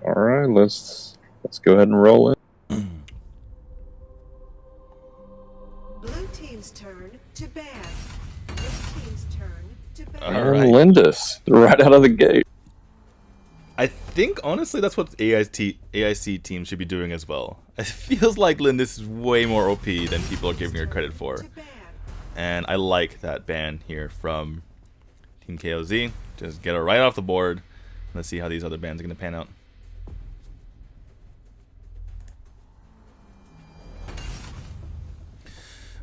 All right, let's go ahead and roll in. Blue team's turn to ban. Red team's turn to ban. All right. Lindis, right out of the gate. I think, honestly, that's what AIC teams should be doing as well. It feels like Lindis is way more OP than people are giving her credit for. And I like that ban here from Team KOZ. Just get her right off the board. Let's see how these other bans are going to pan out.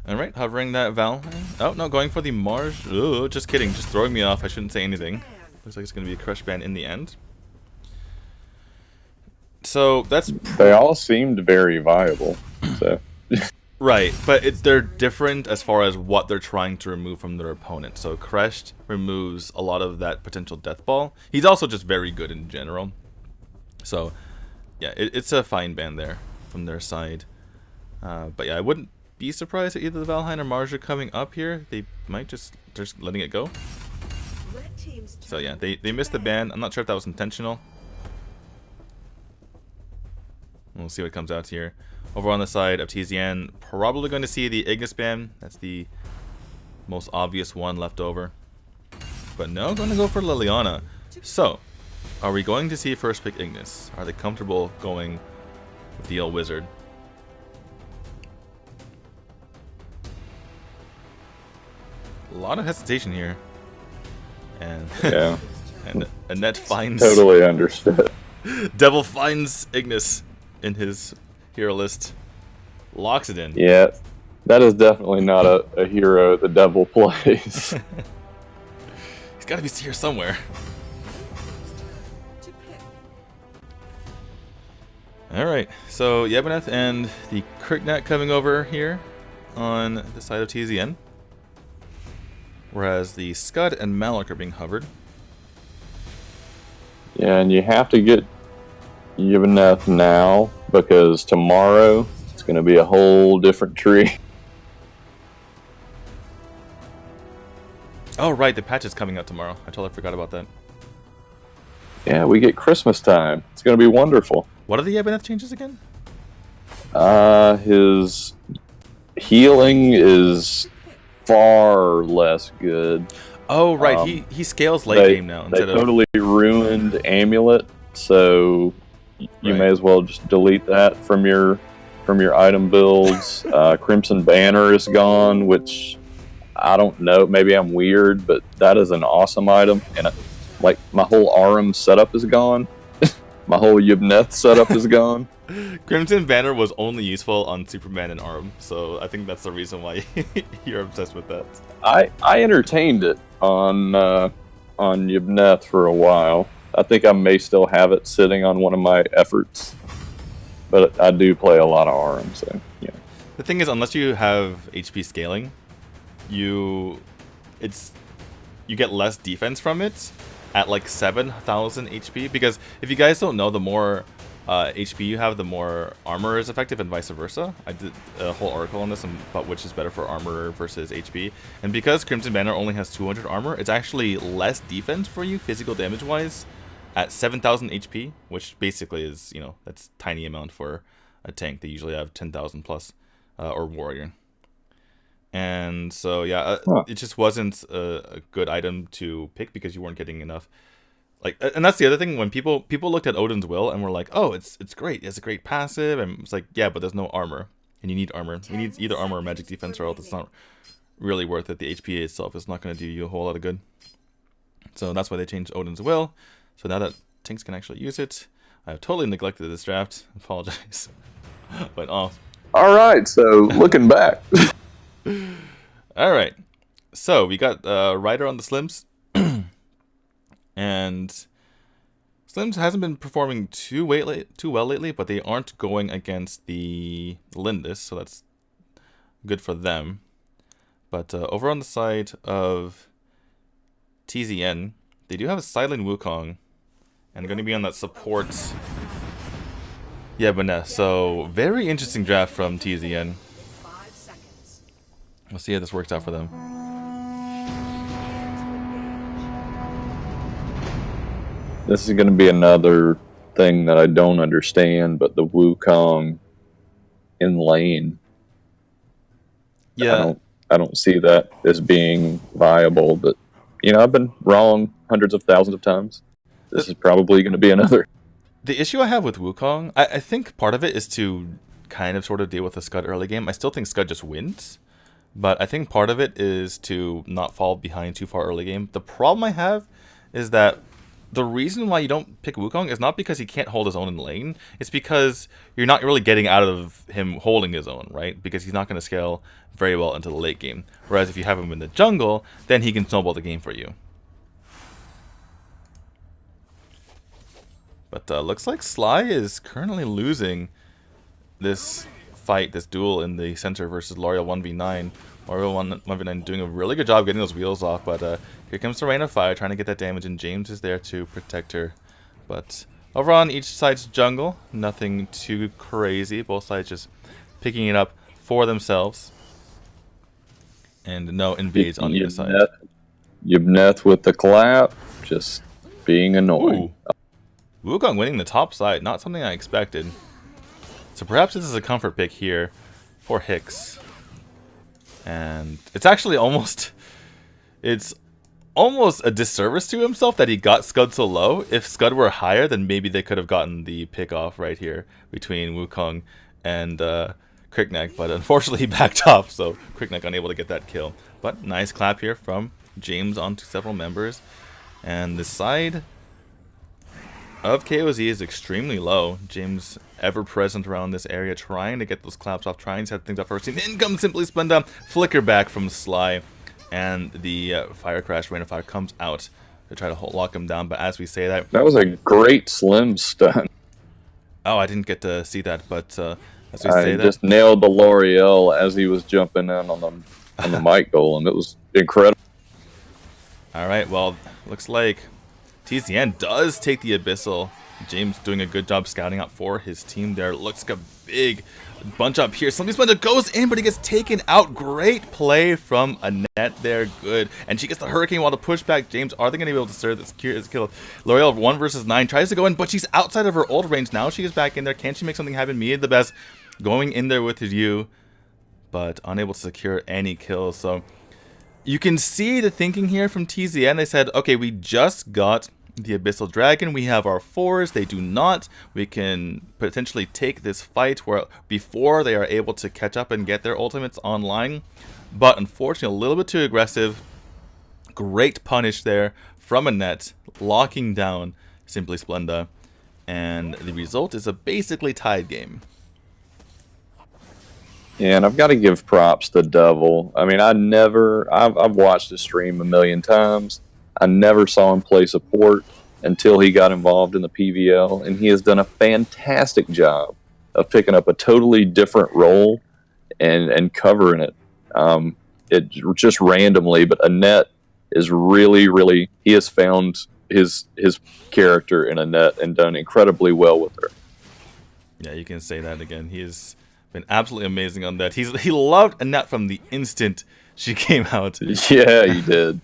Alright, hovering that Val. Oh, no, going for the Mars. Ooh, just kidding. Just throwing me off. I shouldn't say anything. Looks like it's going to be a crush ban in the end. So, that's... They all seemed very viable, so... Right, but they're different as far as what they're trying to remove from their opponent. So, Crest removes a lot of that potential death ball. He's also just very good in general. So, yeah, it's a fine ban there from their side. But yeah, I wouldn't be surprised if either the Valheim or Mars are coming up here. They might just letting it go. So yeah, they missed the ban. I'm not sure if that was intentional. We'll see what comes out here. Over on the side of TZN, probably going to see the Ignis ban. That's the most obvious one left over. But no, going to go for Liliana. So, are we going to see first pick Ignis? Are they comfortable going with the old wizard? A lot of hesitation here. And yeah. And Annette finds... Totally understood. Devil finds Ignis in his hero list. Locks it in. Yeah, that is definitely not a hero the devil plays. He's got to be here somewhere. Alright, so Yebeneth and the Kriknat coming over here on the side of TZN. Whereas the Scud and Malik are being hovered. Yeah, and you have to get Yebeneth now, because tomorrow it's going to be a whole different tree. Oh, right, the patch is coming out tomorrow. I totally forgot about that. Yeah, we get Christmas time. It's going to be wonderful. What are the Yebeneth changes again? His healing is far less good. Oh, right, he scales late game now. They totally ruined Amulet, so you may as well just delete that from your item builds. Crimson Banner is gone, which I don't know, maybe I'm weird, but that is an awesome item. And like my whole Aram setup is gone. My whole Yibneth setup is gone. Crimson Banner was only useful on Superman and Aram, so I think that's the reason why you're obsessed with that. I entertained it on Yibneth for a while. I think I may still have it sitting on one of my efforts, but I do play a lot of Aram, so yeah. The thing is, unless you have HP scaling, you get less defense from it at like 7,000 HP, because if you guys don't know, the more HP you have, the more armor is effective, and vice versa. I did a whole article on this about which is better for armor versus HP, and because Crimson Banner only has 200 armor, it's actually less defense for you physical damage wise at 7,000 HP, which basically is, that's tiny amount for a tank. They usually have 10,000 plus, or warrior. And so yeah, it just wasn't a good item to pick because you weren't getting enough. And that's the other thing, when people looked at Odin's Will and were like, oh, it's great, it's a great passive, and it's like, yeah, but there's no armor, and you need armor. You need either armor or magic defense, or else it's not really worth it. The HP itself is not going to do you a whole lot of good. So that's why they changed Odin's Will. So now that tanks can actually use it. I have totally neglected this draft. Apologize. But all right, so looking back. Alright, so we got Ryder on the Slims. And Slims hasn't been performing too well lately, but they aren't going against the Lindis, so that's good for them. But over on the side of TZN, they do have a Silent Wukong, and going to be on that support Yebeneth. So very interesting draft from TZN. We'll see how this works out for them. This is going to be another thing that I don't understand, but the Wukong in lane, Yeah. I don't see that as being viable. But you know, I've been wrong hundreds of thousands of times. This is probably going to be another. The issue I have with Wukong, I think part of it is to kind of sort of deal with the Scud early game. I still think Scud just wins, but I think part of it is to not fall behind too far early game. The problem I have is that the reason why you don't pick Wukong is not because he can't hold his own in the lane. It's because you're not really getting out of him holding his own, right? Because he's not going to scale very well into the late game. Whereas if you have him in the jungle, then he can snowball the game for you. But looks like Sly is currently losing this fight, this duel in the center versus L'Oreal 1v9. L'Oreal 1v9 doing a really good job getting those wheels off, but here comes the Rain of Fire trying to get that damage, and James is there to protect her. But over on each side's jungle, nothing too crazy. Both sides just picking it up for themselves. And no invades on either side. Yibneth with the clap, just being annoying. Ooh. Wukong winning the top side, not something I expected. So perhaps this is a comfort pick here for Hicks. And it's actually almost... It's almost a disservice to himself that he got Scud so low. If Scud were higher, then maybe they could have gotten the pick off right here between Wukong and Crickneck. But unfortunately he backed off, so Crickneck unable to get that kill. But nice clap here from James onto several members. And the side of KOZ is extremely low. James ever present around this area, trying to get those claps off, trying to set things up first. And in comes Simply Splenda, flicker back from Sly, and the Fire Crash, Rain of Fire comes out to try to lock him down. But as we say that... That was a great Slim stun. Oh, I didn't get to see that, but as we say that... I just nailed the L'Oreal as he was jumping in on the mic golem. It was incredible. Alright, well, looks like TZN does take the Abyssal. James doing a good job scouting out for his team there. Looks like a big bunch up here. Something Splendor goes in, but he gets taken out. Great play from Annette there. Good. And she gets the Hurricane while to push back James. Are they going to be able to serve this kill? L'Oreal 1 versus 9 tries to go in, but she's outside of her ult range. Now she is back in there. Can she make something happen? Mia the best going in there with his U, but unable to secure any kills. So you can see the thinking here from TZN. They said, okay, we just got the Abyssal Dragon, we have our 4s, they do not. We can potentially take this fight where before they are able to catch up and get their ultimates online. But unfortunately, a little bit too aggressive. Great punish there from Annette, locking down Simply Splenda. And the result is a basically tied game. Yeah, and I've got to give props to Devil. I mean, I've watched his stream a million times. I never saw him play support until he got involved in the PVL, and he has done a fantastic job of picking up a totally different role and covering it. It just randomly, but Annette is really, he has found his character in Annette and done incredibly well with her. Yeah, you can say that again. He has been absolutely amazing on that. He loved Annette from the instant she came out. Yeah, he did.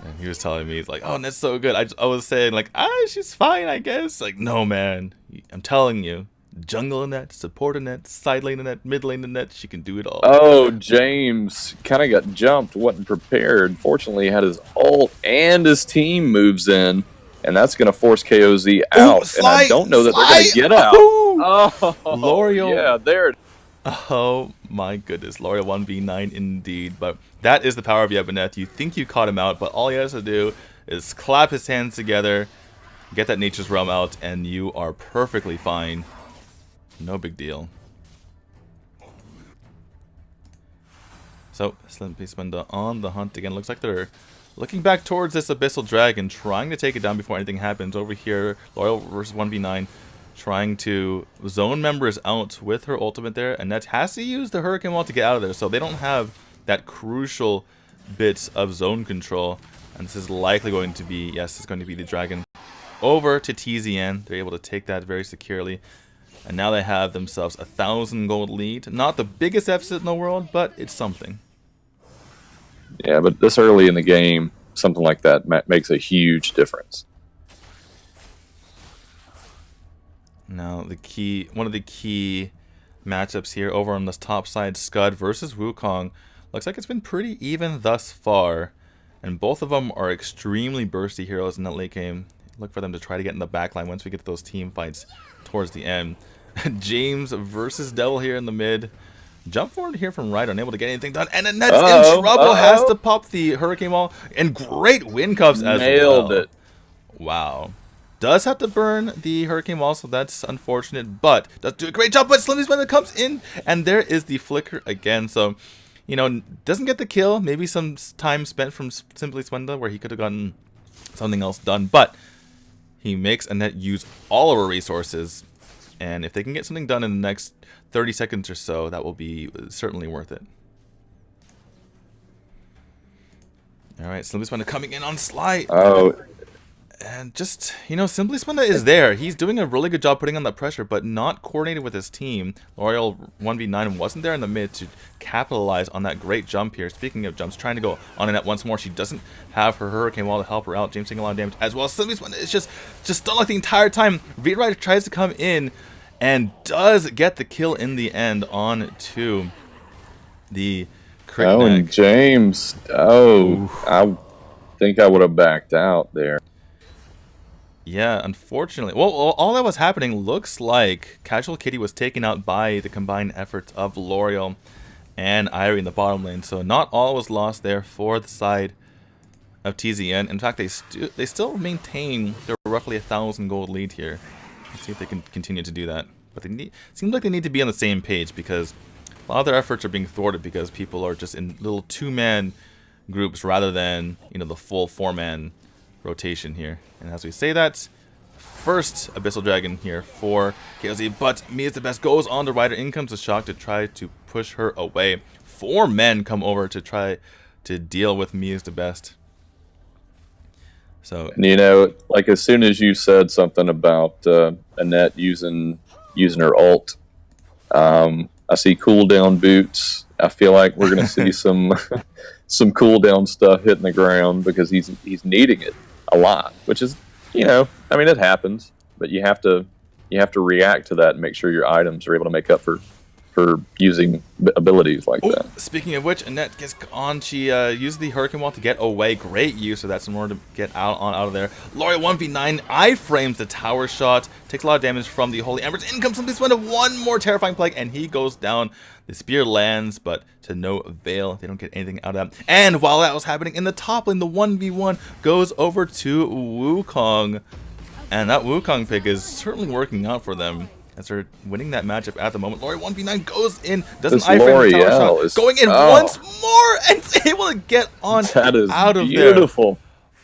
And he was telling me, he's like, oh, that's so good. I was saying, like, she's fine, I guess. Like, no, man. I'm telling you. Jungle Annette, support Annette, side lane Annette, mid lane Annette. She can do it all. Oh, James kind of got jumped, wasn't prepared. Fortunately, he had his ult and his team moves in. And that's going to force KOZ out. Sly, and I don't know that they're going to get out. Oh, L'Oreal. Yeah, there. Oh my goodness, L'Oreal 1v9 indeed. But that is the power of Yebuneth. You think you caught him out, but all he has to do is clap his hands together, get that Nature's Realm out, and you are perfectly fine. No big deal. So, Simply Splenda on the hunt again. Looks like they're looking back towards this Abyssal Dragon, trying to take it down before anything happens. Over here, L'Oreal versus 1v9. Trying to zone members out with her ultimate there. Annette has to use the Hurricane Wall to get out of there, so they don't have that crucial bit of zone control. And this is likely going to be, yes, it's going to be the Dragon over to TZN. They're able to take that very securely. And now they have themselves 1,000 gold lead. Not the biggest deficit in the world, but it's something. Yeah, but this early in the game, something like that makes a huge difference. Now one of the key matchups here over on this top side, Scud versus Wukong. Looks like it's been pretty even thus far, and both of them are extremely bursty heroes in that late game. Look for them to try to get in the backline once we get to those team fights towards the end. James versus Devil here in the mid. Jump forward here from right, unable to get anything done, and Annette's in trouble. Has to pop the Hurricane Wall, and great win cuffs as well. Nailed it. Wow. Does have to burn the Hurricane Wall, so that's unfortunate, but does do a great job. But SemiFinals comes in, and there is the flicker again. So, you know, doesn't get the kill. Maybe some time spent from Simply Swenda where he could have gotten something else done, but he makes Annette use all of her resources, and if they can get something done in the next 30 seconds or so, that will be certainly worth it. All right, Simply Swenda coming in on Sly. Oh. And just, you know, Simply Swenda is there. He's doing a really good job putting on that pressure, but not coordinated with his team. L'Oreal 1v9 wasn't there in the mid to capitalize on that great jump here. Speaking of jumps, trying to go on Annette once more. She doesn't have her Hurricane Wall to help her out. James taking a lot of damage as well. Simply Swenda is just stunned like the entire time. V-Rider tries to come in and does get the kill in the end on to the Crick Oh, Neck. and James. Oh, oof. I think I would have backed out there. Yeah, unfortunately. Well, all that was happening looks like Casual Kitty was taken out by the combined efforts of L'Oreal and Irie in the bottom lane. So not all was lost there for the side of TZN. In fact, they still maintain their roughly 1,000 gold lead here. Let's see if they can continue to do that. But seems like they need to be on the same page, because a lot of their efforts are being thwarted because people are just in little 2-man groups rather than, you know, the full 4-man rotation here. And as we say that, first Abyssal Dragon here for KLZ, but Me is the Best goes on to Ryder. In comes the Shock to try to push her away. 4 men come over to try to deal with Me is the Best. So, you know, like as soon as you said something about Annette using her ult, I see cooldown boots. I feel like we're going to see some cooldown stuff hitting the ground, because he's needing it a lot, which is, you know, I mean, it happens, but you have to react to that and make sure your items are able to make up for using abilities like that. Speaking of which, Annette gets on. She used the Hurricane Wall to get away. Great use of that, some more to get out of there. L'Oreal 1v9 iframes the tower shot, takes a lot of damage from the Holy Embers. In comes Simply Swenda, one more terrifying plague, and he goes down. The spear lands, but to no avail. They don't get anything out of that. And while that was happening in the top lane, the 1v1 goes over to Wukong, and that Wukong pick is certainly working out for them, as they're winning that matchup at the moment. L'Oreal 1v9 goes in, doesn't iframe the tower shot, going in once more, and is able to get on out of beautiful. There.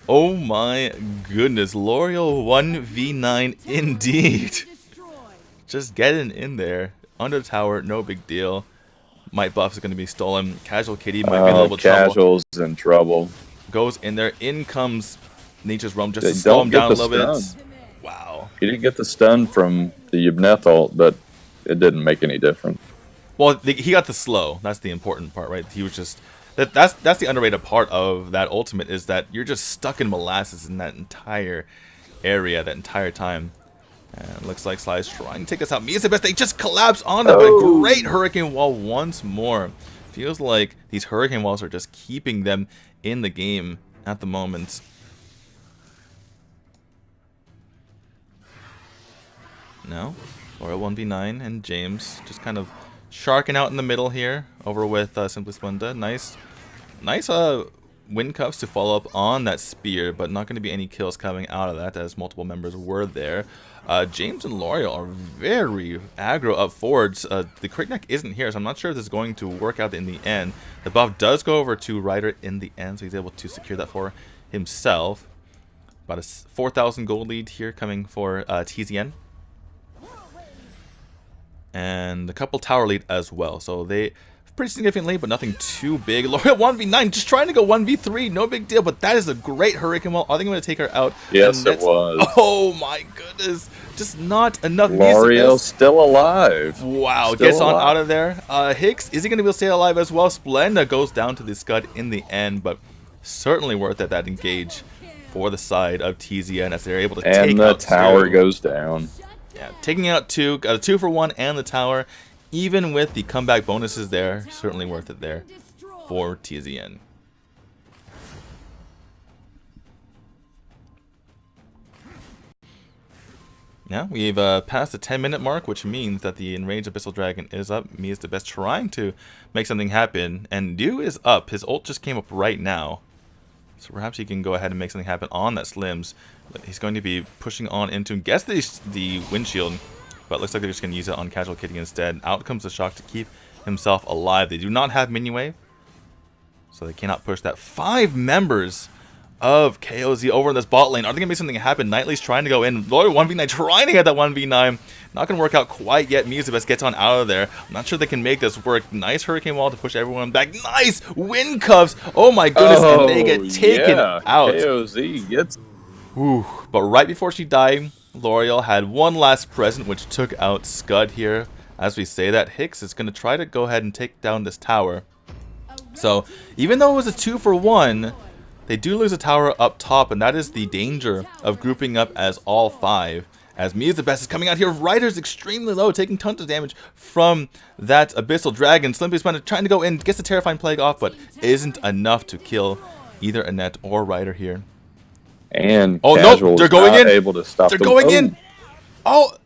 Oh my goodness, L'Oreal 1v9 indeed. Just getting in there, under the tower, no big deal. Might buff is going to be stolen. Casual Kitty might be in a little bit trouble. Casual's in trouble. Goes in there, in comes Nature's Realm just to slow him down a little bit. Wow. He didn't get the stun from the Yubneth ult, but it didn't make any difference. Well, he got the slow. That's the important part, right? He was just... That's the underrated part of that ultimate, is that you're just stuck in molasses in that entire area, that entire time. And looks like Sly is trying to take us out. Me is the Best. They just collapse on them. But great Hurricane Wall once more. Feels like these Hurricane Walls are just keeping them in the game at the moment. No. L'Oreal 1v9 and James just kind of sharking out in the middle here over with Simply Swenda. Nice win cuffs to follow up on that spear, but not going to be any kills coming out of that, as multiple members were there. James and L'Oreal are very aggro up forwards. The Crick Neck isn't here, so I'm not sure if this is going to work out in the end. The buff does go over to Ryder in the end, so he's able to secure that for himself. About a 4,000 gold lead here coming for TZN. And a couple tower lead as well, so they pretty significantly, but nothing too big. L'Oreal 1v9 just trying to go 1v3, no big deal, but that is a great Hurricane Wall. Are they going to take her out? Yes, it was. Oh my goodness, just not enough. L'Oreal's still alive. Wow, still gets alive. on out of there. Hicks, is he going to be able to stay alive as well? Splenda goes down to the Scud in the end, but certainly worth it, that engage for the side of TZN, as they're able to take out and the tower Zero. goes down. Yeah, taking out 2, got a 2 for 1 and the tower. Even with the comeback bonuses there, certainly worth it there for TZN. Now we've passed the 10-minute mark, which means that the Enraged Abyssal Dragon is up. Me is the best trying to make something happen. And Dew is up. His ult just came up right now. So perhaps he can go ahead and make something happen on that Slims. But he's going to be pushing on into, guess the windshield. But it looks like they're just going to use it on Casual Kitty instead. Out comes the Shock to keep himself alive. They do not have Minion Wave, so they cannot push that. 5 members of KOZ over in this bot lane. Are they going to make something happen? Knightley's trying to go in. Lawyer 1v9 trying to get that 1v9. Not going to work out quite yet. Muzabes gets on out of there. I'm not sure they can make this work. Nice Hurricane Wall to push everyone back. Nice Wind Cuffs. Oh my goodness. And they get taken out. KOZ gets... Ooh. But right before she died, L'Oreal had one last present, which took out Scud here. As we say that, Hicks is going to try to go ahead and take down this tower. So, even though it was a 2 for 1, they do lose a tower up top, and that is the danger of grouping up as all 5. As Mia the best is coming out here, Ryder's extremely low, taking tons of damage from that Abyssal Dragon. Slimpy Spinner trying to go in, gets the Terrifying Plague off, but isn't enough to kill either Annette or Ryder here. And oh no, they're going in. Able to stop they're going in. Oh,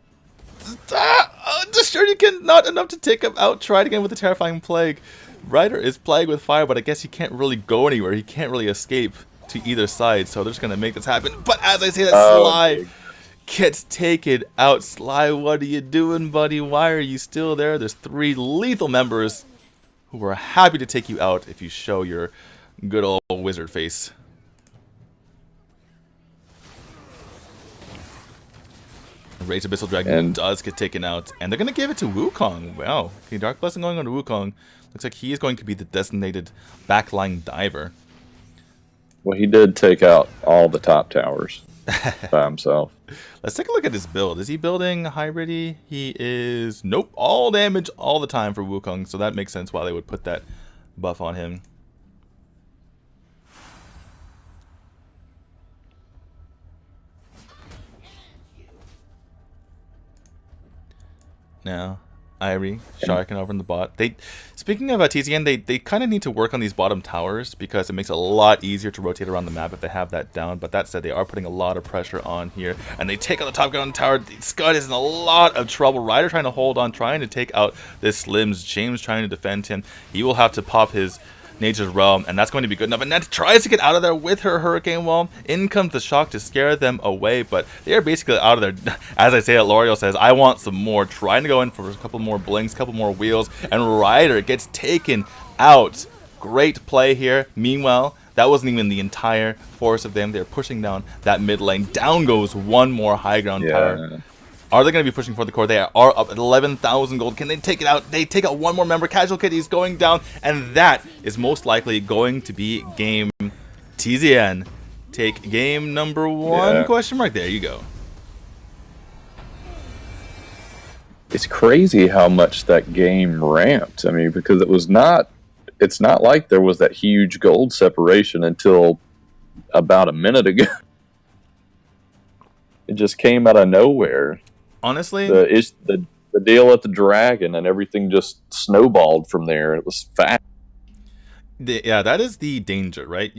the Shuriken not enough to take him out. Tried again with the Terrifying Plague. Ryder is plagued with fire, but I guess he can't really go anywhere. He can't really escape to either side, so they're just gonna make this happen. But as I say that, Sly gets taken out. Sly, what are you doing, buddy? Why are you still there? There's 3 lethal members who are happy to take you out if you show your good old wizard face. Rage Abyssal Dragon does get taken out, and they're going to give it to Wukong. Wow. Okay, Dark Blessing going on to Wukong. Looks like he is going to be the designated backline diver. Well, he did take out all the top towers by himself. Let's take a look at his build. Is he building hybridy? He is... Nope. All damage all the time for Wukong, so that makes sense why they would put that buff on him. Now, Irie, Sharkin over in the bot. Speaking of TZN, they kind of need to work on these bottom towers because it makes it a lot easier to rotate around the map if they have that down. But that said, they are putting a lot of pressure on here. And they take out the top ground tower. Scud is in a lot of trouble. Ryder trying to hold on, trying to take out this Slims. James trying to defend him. He will have to pop his Nature's Realm, and that's going to be good enough. And Ned tries to get out of there with her Hurricane Wall. In comes the Shock to scare them away, but they are basically out of there. As I say it, L'Oreal says, I want some more. Trying to go in for a couple more blinks, couple more wheels, and Ryder gets taken out. Great play here. Meanwhile, that wasn't even the entire force of them. They're pushing down that mid lane. Down goes one more high ground tower. Are they going to be pushing for the core? They are up at 11,000 gold. Can they take it out? They take out one more member. Casual Kitty is going down. And that is most likely going to be game TZN. Take game number 1? Question mark. There you go. It's crazy how much that game ramped. I mean, because it's not like there was that huge gold separation until about a minute ago. It just came out of nowhere. Honestly, the deal at the Dragon and everything just snowballed from there. It was fast. Yeah, that is the danger, right?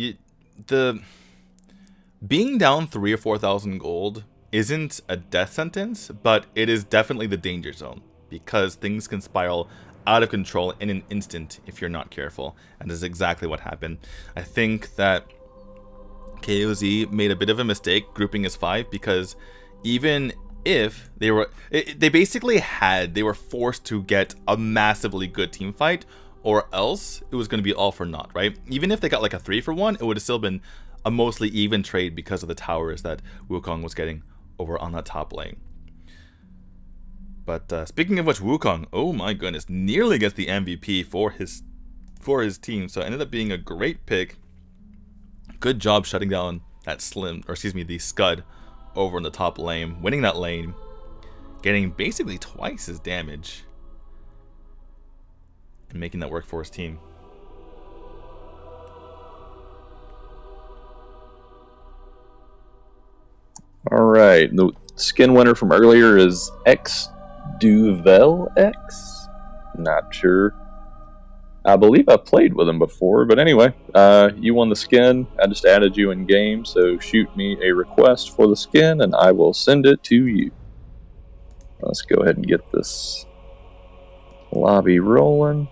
Being down 3,000 or 4,000 gold isn't a death sentence, but it is definitely the danger zone because things can spiral out of control in an instant if you're not careful, and this is exactly what happened. I think that KOZ made a bit of a mistake grouping as 5 because even if they were forced to get a massively good team fight, or else it was going to be all for naught, right? Even if they got like a 3 for 1, it would have still been a mostly even trade because of the towers that Wukong was getting over on that top lane. But speaking of which, Wukong, oh my goodness, nearly gets the MVP for his team, so it ended up being a great pick. Good job shutting down that the Scud over in the top lane, winning that lane, getting basically twice his damage, and making that work for his team. All right, skin winner from earlier is XDuvelX. Not sure. I believe I played with him before, but anyway, you won the skin. I just added you in game, so shoot me a request for the skin, and I will send it to you. Let's go ahead and get this lobby rolling.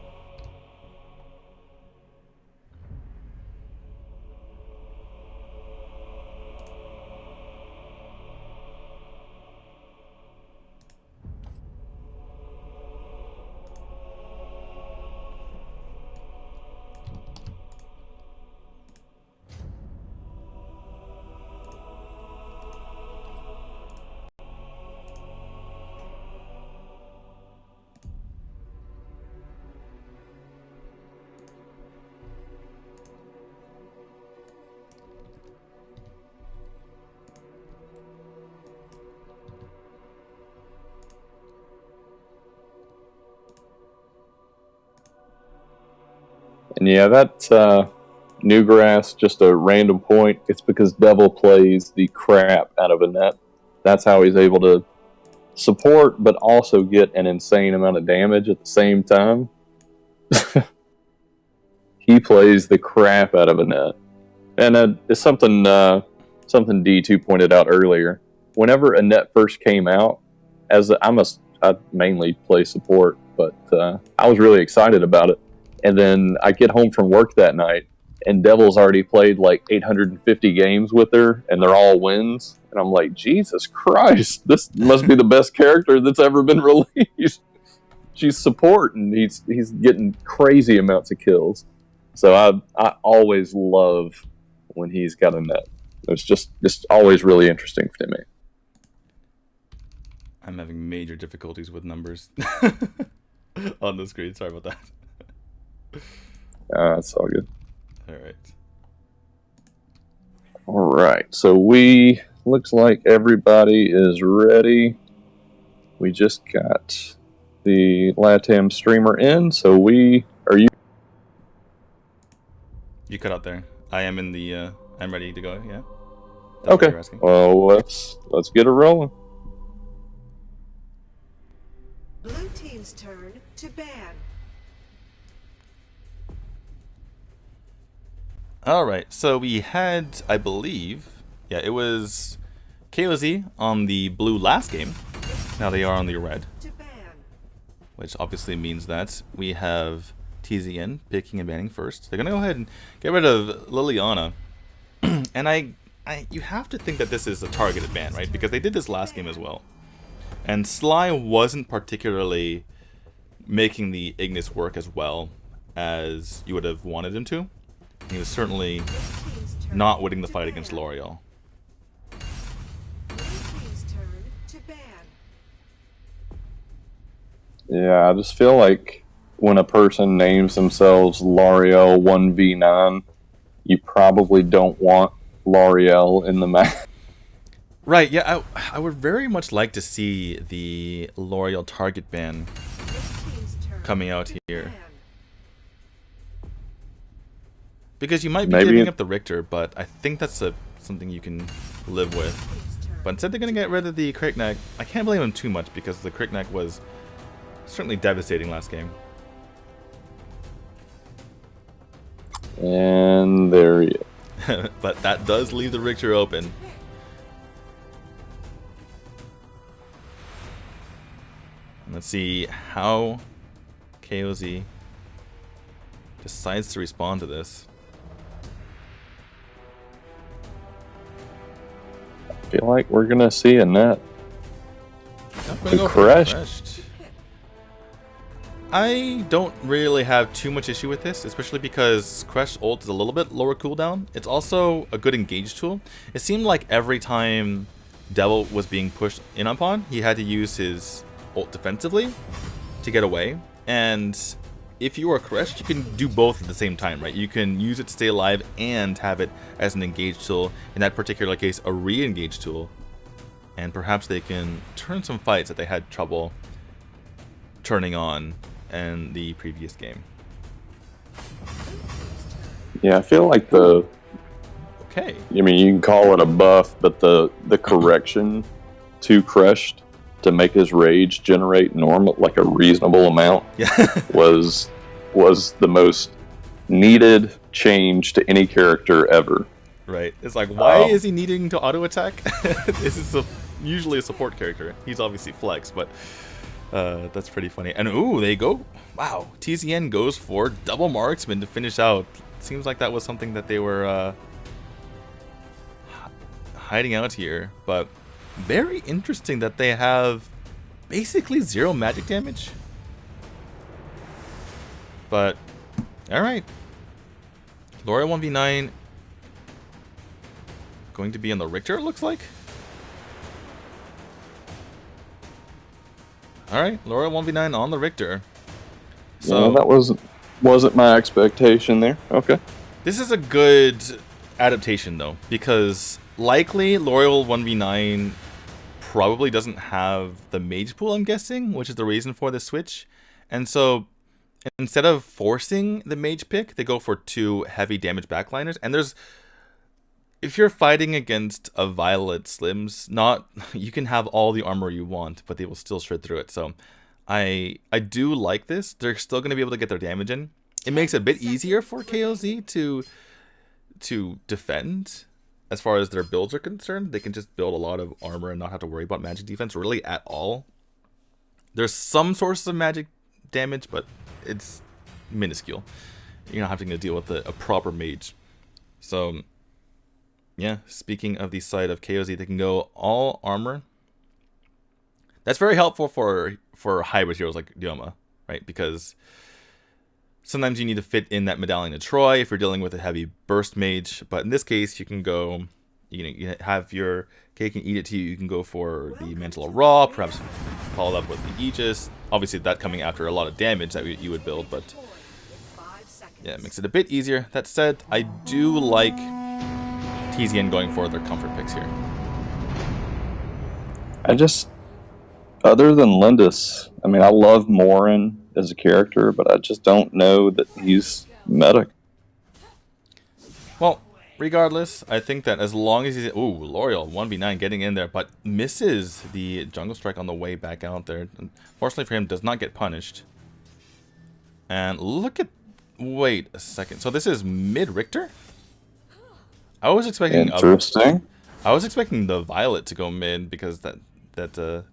And yeah, that's Newgrass, just a random point. It's because Devil plays the crap out of a net. That's how he's able to support, but also get an insane amount of damage at the same time. He plays the crap out of a net. And it's something D2 pointed out earlier. Whenever a net first came out, I mainly play support, but I was really excited about it. And then I get home from work that night, and Devil's already played like 850 games with her, and they're all wins. And I'm like, Jesus Christ, this must be the best character that's ever been released. She's support, and he's getting crazy amounts of kills. So I always love when he's got a net. It's just always really interesting to me. I'm having major difficulties with numbers on the screen. Sorry about that. That's all good. All right. So looks like everybody is ready. We just got the LATAM streamer in. So are you? You cut out there. I am in the. I'm ready to go. Yeah. That's okay. Well, let's get it rolling. Blue team's turn to ban. Alright, so we had, I believe, yeah, it was KLZ on the blue last game. Now they are on the red. Which obviously means that we have TZN picking and banning first. They're going to go ahead and get rid of Liliana. And you have to think that this is a targeted ban, right? Because they did this last game as well. And Sly wasn't particularly making the Ignis work as well as you would have wanted him to. He was certainly not winning the fight against L'Oreal. Yeah, I just feel like when a person names themselves L'Oreal 1v9, you probably don't want L'Oreal in the match. Right, yeah, I would very much like to see the L'Oreal target ban coming out here. Because you might be giving up the Richter, but I think that's something you can live with. But instead they're going to get rid of the Kriknak. I can't blame him too much because the Kriknak was certainly devastating last game. And there he is. But that does leave the Richter open. Let's see how KOZ decides to respond to this. I feel like we're gonna see a net. Go crashed. I don't really have too much issue with this, especially because Crash ult is a little bit lower cooldown. It's also a good engage tool. It seemed like every time Devil was being pushed in upon, he had to use his ult defensively to get away. And if you are Crash, you can do both at the same time, right? You can use it to stay alive and have it as an engage tool. In that particular case, a re-engage tool. And perhaps they can turn some fights that they had trouble turning on in the previous game. Yeah, I feel like okay. I mean, you can call it a buff, but the correction too crushed to make his rage generate normal, like a reasonable amount, was the most needed change to any character ever. Right. It's like, why is he needing to auto attack? This is usually a support character. He's obviously flex, but that's pretty funny. And ooh, they go. Wow, TZN goes for double marksman to finish out. Seems like that was something that they were hiding out here, but very interesting that they have basically 0 magic damage. But all right, Laura 1v9 going to be on the Richter, it looks like. All right, Laura 1v9 on the Richter. So that wasn't my expectation there. Okay. This is a good adaptation though, because likely L'Oreal 1v9 probably doesn't have the mage pool, I'm guessing, which is the reason for the switch. And so instead of forcing the mage pick, they go for 2 heavy damage backliners. And if you're fighting against a Violet Slims, you can have all the armor you want, but they will still shred through it. So I do like this. They're still going to be able to get their damage in. It makes it a bit easier for KOZ to defend. As far as their builds are concerned, they can just build a lot of armor and not have to worry about magic defense really at all. There's some sources of magic damage, but it's minuscule. You're not having to deal with a proper mage. So yeah, speaking of the side of KOZ, they can go all armor. That's very helpful for hybrid heroes like Dioma, right? Because sometimes you need to fit in that Medallion of Troy if you're dealing with a heavy burst mage. But in this case, you can go, you have your cake and eat it to you. You can go for the Mantle of Ra, perhaps follow up with the Aegis. Obviously, that coming after a lot of damage that you would build, but yeah, it makes it a bit easier. That said, I do like TZN going for their comfort picks here. Other than Lindis, I mean, I love Morin as a character, but I just don't know that he's meta. Well, regardless, I think that as long as he's... Ooh, L'Oreal 1v9 getting in there, but misses the jungle strike on the way back out there. Unfortunately for him, does not get punished. And look at... Wait a second. So this is mid-Richter? I was expecting... Interesting. I was expecting the Violet to go mid because that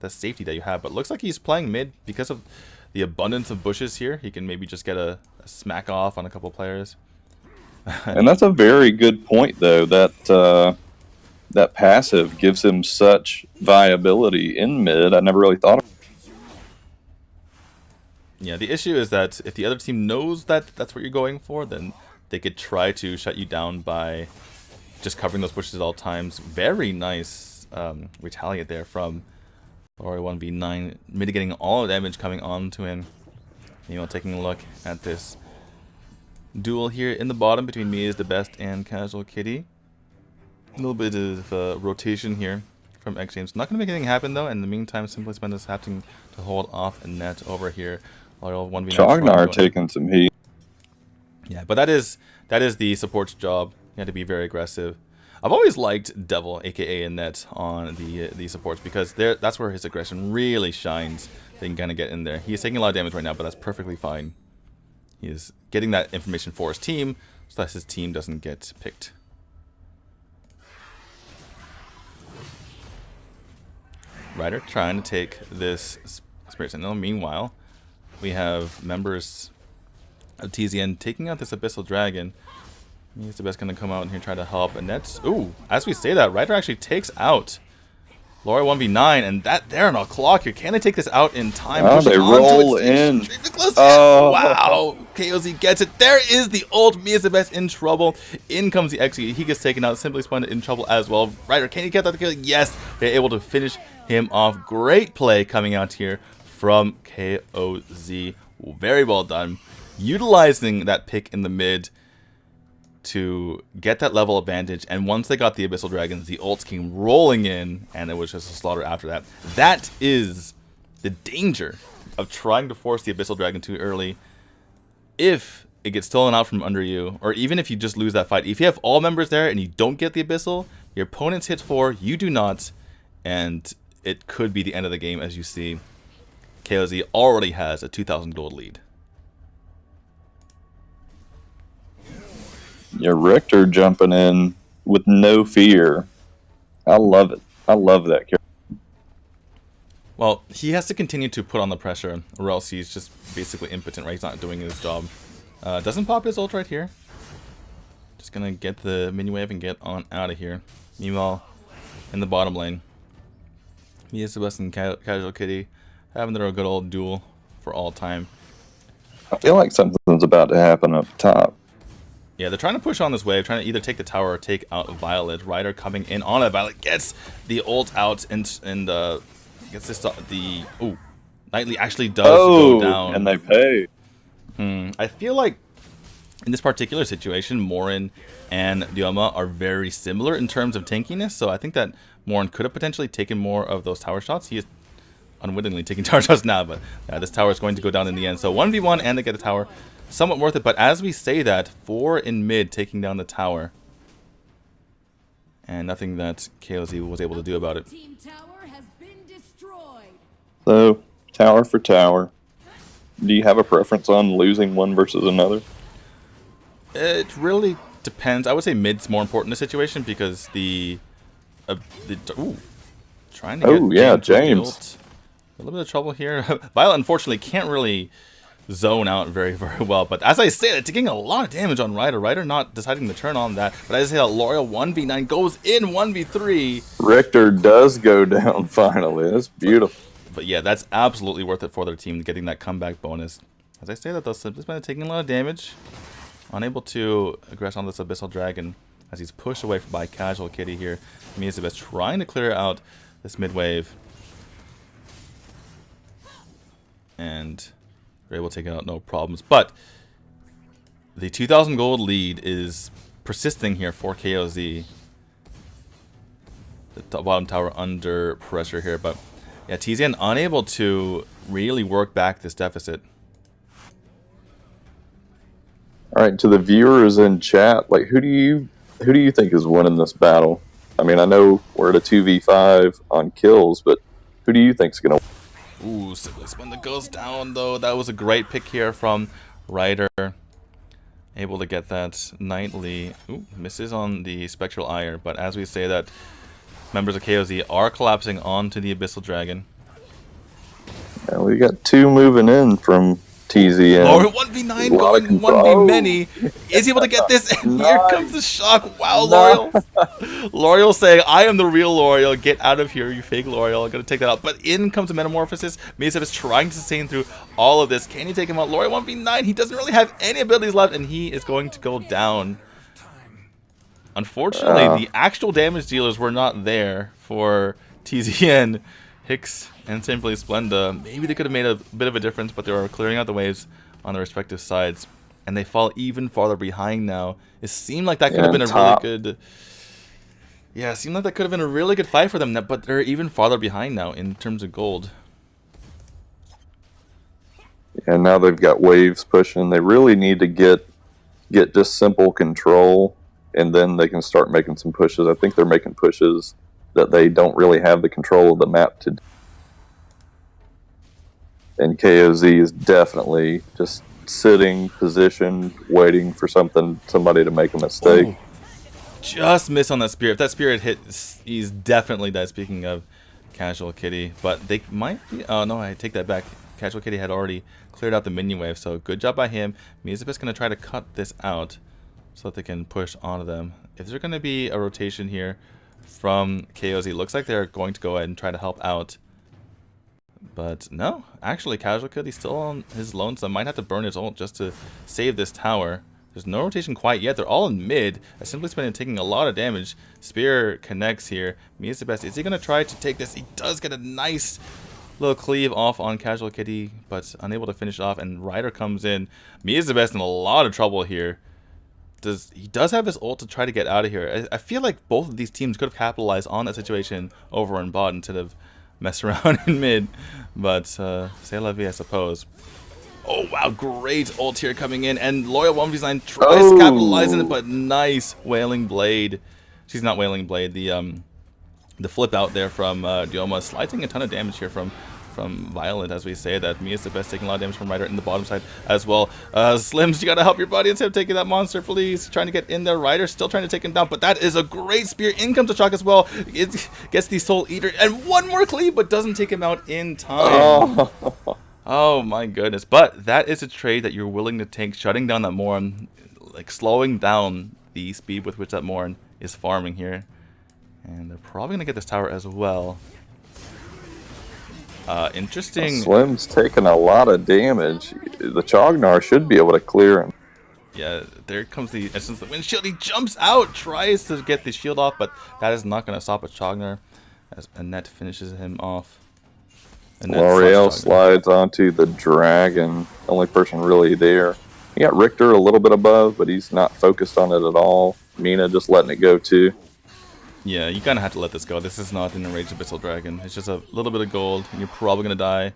safety that you have, but looks like he's playing mid because of the abundance of bushes here. He can maybe just get a smack off on a couple players. And that's a very good point, though. That passive gives him such viability in mid. I never really thought of it. Yeah, the issue is that if the other team knows that that's what you're going for, then they could try to shut you down by just covering those bushes at all times. Very nice retaliate there from Ori 1v9, mitigating all the damage coming on to him. Taking a look at this duel here in the bottom between me is the best and Casual Kitty. A little bit of rotation here from X Games. Not going to make anything happen though. In the meantime, Simply Spend is having to hold off a net over here. 1v9 Chognar taking some heat. Yeah, but that is the support's job. You have to be very aggressive. I've always liked Devil, aka Annette, on the supports because that's where his aggression really shines. They can kind of get in there. He's taking a lot of damage right now, but that's perfectly fine. He is getting that information for his team so that his team doesn't get picked. Ryder trying to take this Spirit Sentinel. Meanwhile, we have members of TZN taking out this Abyssal Dragon. He's the best going to come out in here and try to help. And that's... Ooh, as we say that, Ryder actually takes out Laura 1v9. And they're on a clock here. Can they take this out in time? Oh, they roll in. Oh, wow. KOZ gets it. There is the ult. Mia's the best in trouble. In comes the execute. He gets taken out. Simply Spun in trouble as well. Ryder, can he get that to kill? Yes. They're able to finish him off. Great play coming out here from KOZ. Very well done. Utilizing that pick in the mid to get that level advantage, and once they got the Abyssal Dragons, the ults came rolling in, and it was just a slaughter after that. That is the danger of trying to force the Abyssal Dragon too early. If it gets stolen out from under you, or even if you just lose that fight, if you have all members there and you don't get the Abyssal, your opponent's hit 4, you do not, and it could be the end of the game. As you see, KOZ already has a 2,000 gold lead. Yeah, Richter jumping in with no fear. I love it. I love that character. Well, he has to continue to put on the pressure, or else he's just basically impotent, right? He's not doing his job. Doesn't pop his ult right here. Just gonna get the minion wave and get on out of here. Meanwhile, in the bottom lane, he is the best in Casual Kitty, having their good old duel for all time. I feel like something's about to happen up top. Yeah, they're trying to push on this wave, trying to either take the tower or take out Violet. Ryder coming in on it. Violet gets the ult out and gets this. Ooh, Knightly actually does go down. And they pay. I feel like in this particular situation, Morin and Dioma are very similar in terms of tankiness. So I think that Morin could have potentially taken more of those tower shots. He is unwittingly taking tower shots now, but this tower is going to go down in the end. So 1v1 and they get the tower. Somewhat worth it, but as we say that, 4 in mid taking down the tower. And nothing that KOZ was able to do about it. So, tower for tower. Do you have a preference on losing one versus another? It really depends. I would say mid's more important in this situation because trying to get James. A little bit of trouble here. Violet unfortunately can't really zone out very, very well. But as I say, it's taking a lot of damage on Ryder. Ryder not deciding to turn on that. But as I say, L'Oreal 1v9 goes in 1v3. Richter does go down finally. That's beautiful. But yeah, that's absolutely worth it for their team, getting that comeback bonus. As I say that, though, Simplest Man taking a lot of damage. Unable to aggress on this Abyssal Dragon as he's pushed away by Casual Kitty here. Miyazabeth trying to clear out this mid wave. And they're able to take it out, no problems. But the 2,000 gold lead is persisting here for KOZ. The bottom tower under pressure here. But yeah, TZN unable to really work back this deficit. All right, to the viewers in chat, like who do you think is winning this battle? I mean, I know we're at a 2v5 on kills, but who do you think's gonna win? Ooh, Simplest Man that goes down though. That was a great pick here from Ryder. Able to get that Knightly. Ooh, misses on the Spectral Ire, but as we say that, members of KOZ are collapsing onto the Abyssal Dragon. Yeah, we got 2 moving in from TZN. Or 1v9 going 1v many. Is he able to get this? And here comes the shock. Wow, L'Oreal. L'Oreal saying, I am the real L'Oreal. Get out of here, you fake L'Oreal. I'm going to take that out. But in comes a Metamorphosis. Miyazep is trying to sustain through all of this. Can you take him out? L'Oreal 1v9. He doesn't really have any abilities left, and he is going to go down. Unfortunately, the actual damage dealers were not there for TZN. Hicks and Simply Splenda. Maybe they could have made a bit of a difference, but they were clearing out the waves on their respective sides. And they fall even farther behind now. It seemed like that could have been a really good... Yeah, it seemed like that could have been a really good fight for them, but they're even farther behind now in terms of gold. And now they've got waves pushing. They really need to get just simple control, and then they can start making some pushes. I think they're making pushes that they don't really have the control of the map to do. And KOZ is definitely just sitting, positioned, waiting for somebody to make a mistake. Ooh, just miss on that Spirit. If that Spirit hit, he's definitely dead, speaking of Casual Kitty. But they might be... Oh, no, I take that back. Casual Kitty had already cleared out the minion wave, so good job by him. Miyazep's going to try to cut this out so that they can push onto them. If there's going to be a rotation here from KOZ, looks like they're going to go ahead and try to help out. But no, actually Casual Kitty's still on his lonesome. Might have to burn his ult just to save this tower. There's no rotation quite yet. They're all in mid. Simply Spending taking a lot of damage. Spear connects here. Mia's the best. Is he going to try to take this? He does get a nice little cleave off on Casual Kitty, but unable to finish off. And Ryder comes in. Mia's the best in a lot of trouble here. He does have his ult to try to get out of here. I feel like both of these teams could have capitalized on that situation over in bot instead of mess around in mid. But c'est la vie, I suppose. Oh wow, great ult here coming in, and Loyal 1v9 tries to capitalize on it, but nice Wailing Blade. She's not Wailing Blade, the The flip out there from Dioma, slicing a ton of damage here from Violent, as we say that Mia's the best, taking a lot of damage from Ryder in the bottom side as well. Slims, you gotta help your buddy instead of taking that monster, please. Trying to get in there. Ryder still trying to take him down, but that is a great spear. In comes the shock as well. It gets the Soul Eater and one more cleave, but doesn't take him out in time. Oh my goodness. But that is a trade that you're willing to take, shutting down that Moron, like slowing down the speed with which that Moron is farming here. And they're probably gonna get this tower as well. Interesting. Slim's taking a lot of damage. The Chognar should be able to clear him. Yeah, there comes the essence of the windshield. He jumps out, tries to get the shield off, but that is not going to stop a Chognar as Annette finishes him off. L'Oreal slides onto the dragon. Only person really there. You got Richter a little bit above, but he's not focused on it at all. Mina just letting it go too. Yeah, you kind of have to let this go. This is not an Enraged Abyssal Dragon. It's just a little bit of gold, and you're probably going to die.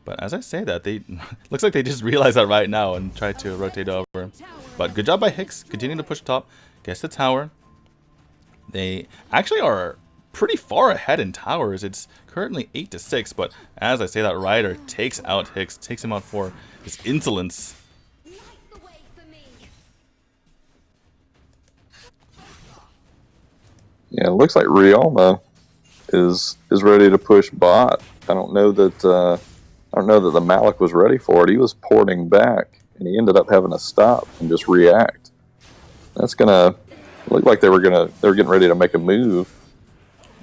But as I say that, they looks like they just realized that right now and tried to rotate over. But good job by Hicks, continuing to push top, gets the tower. They actually are pretty far ahead in towers. It's currently 8-6, but as I say that, Ryder takes out Hicks, takes him out for his insolence. Yeah, it looks like Rialma is ready to push bot. I don't know that the Malik was ready for it. He was porting back, and he ended up having to stop and just react. That's gonna look like they were getting ready to make a move.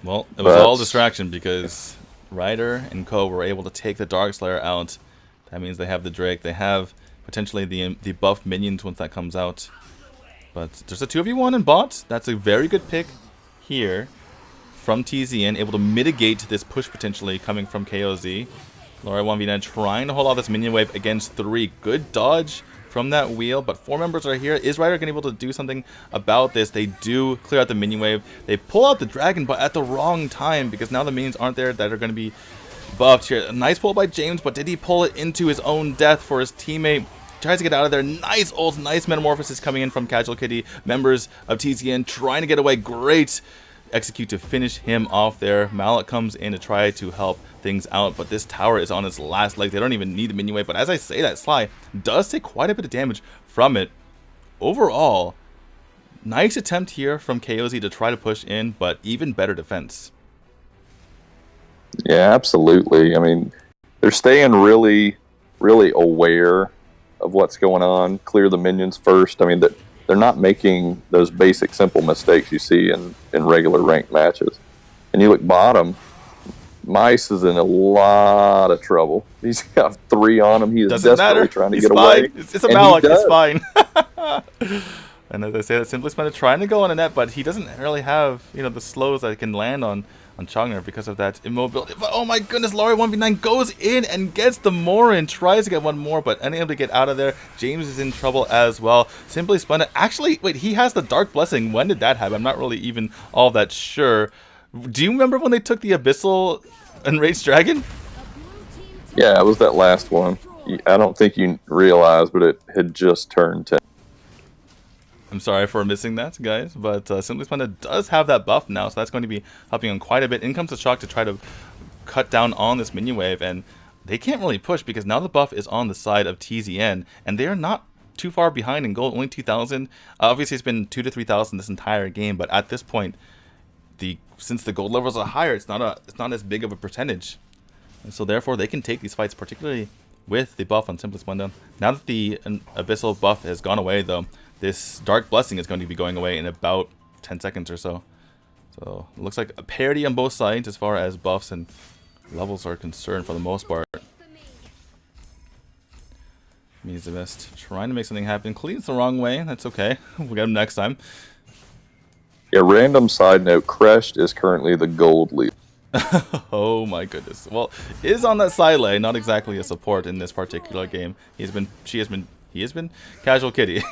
Well, it was all distraction because Ryder and Co were able to take the Darkslayer out. That means they have the Drake. They have potentially the buff minions once that comes out. But there's a 2v1 in bot. That's a very good pick here from TZN, able to mitigate this push potentially coming from KOZ. Laura 1v9 trying to hold off this minion wave against 3. Good dodge from that wheel, but 4 members are here. Is Ryder going to be able to do something about this? They do clear out the minion wave. They pull out the dragon, but at the wrong time because now the minions aren't there that are going to be buffed here. A nice pull by James, but did he pull it into his own death for his teammate? Tries to get out of there. Nice ult, nice metamorphosis coming in from Casual Kitty. Members of TZN trying to get away. Great execute to finish him off there. Malik comes in to try to help things out, but this tower is on its last leg. They don't even need the minion wave, but as I say that, Sly does take quite a bit of damage from it. Overall, nice attempt here from KOZ to try to push in, but even better defense. Yeah, absolutely. I mean, they're staying really, really aware of what's going on. Clear the minions first. I mean, they're not making those basic, simple mistakes you see in regular ranked matches. And you look bottom, Mice is in a lot of trouble. He's got 3 on him. He is desperately trying to get away. It's a Malik. It's fine. And as I say that, Simply Splendid trying to go on a net, but he doesn't really have, you know, the slows that can land on Chognar because of that immobility. But oh my goodness, Laurie 1v9 goes in and gets the Morin, tries to get one more, but unable to get out of there. James is in trouble as well. Simply Splendid. Actually, wait, he has the Dark Blessing. When did that happen? I'm not really even all that sure. Do you remember when they took the Abyssal Enraged Dragon? Yeah, it was that last one. I don't think you realized, but it had just turned 10. I'm sorry for missing that, guys, but Simply Splendid does have that buff now, so that's going to be helping on quite a bit. In comes the Shock to try to cut down on this minion wave, and they can't really push because now the buff is on the side of TZN, and they are not too far behind in gold, only 2,000. Obviously, it's been 2,000 to 3,000 this entire game, but at this point, since the gold levels are higher, it's not as big of a percentage, and so therefore they can take these fights, particularly with the buff on Simply Splendid. Now that the Abyssal buff has gone away, though, this Dark Blessing is going to be going away in about 10 seconds or so. So it looks like a parity on both sides as far as buffs and levels are concerned for the most part. Means the best. Trying to make something happen. Cleans the wrong way. That's okay. We'll get him next time. Yeah, random side note, Crest is currently the gold lead. Oh my goodness. Well, is on that side lane, not exactly a support in this particular game. He has been Casual Kitty.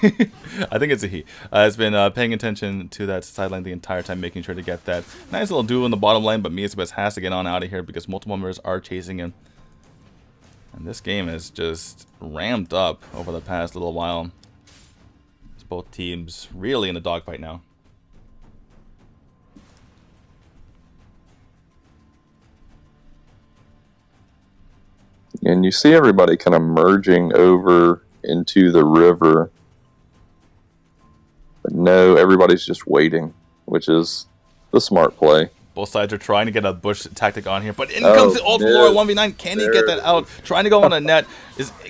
I think it's a he. Has been paying attention to that side lane the entire time, making sure to get that nice little duo in the bottom lane, but Miasabes has to get on out of here because multiple members are chasing him. And this game has just ramped up over the past little while. It's both teams really in a dogfight now. And you see everybody kind of merging over into the river. But no, everybody's just waiting, which is the smart play. Both sides are trying to get a bush tactic on here, but in comes the ult from Laura 1v9. Can he get that out? Trying to go on a net.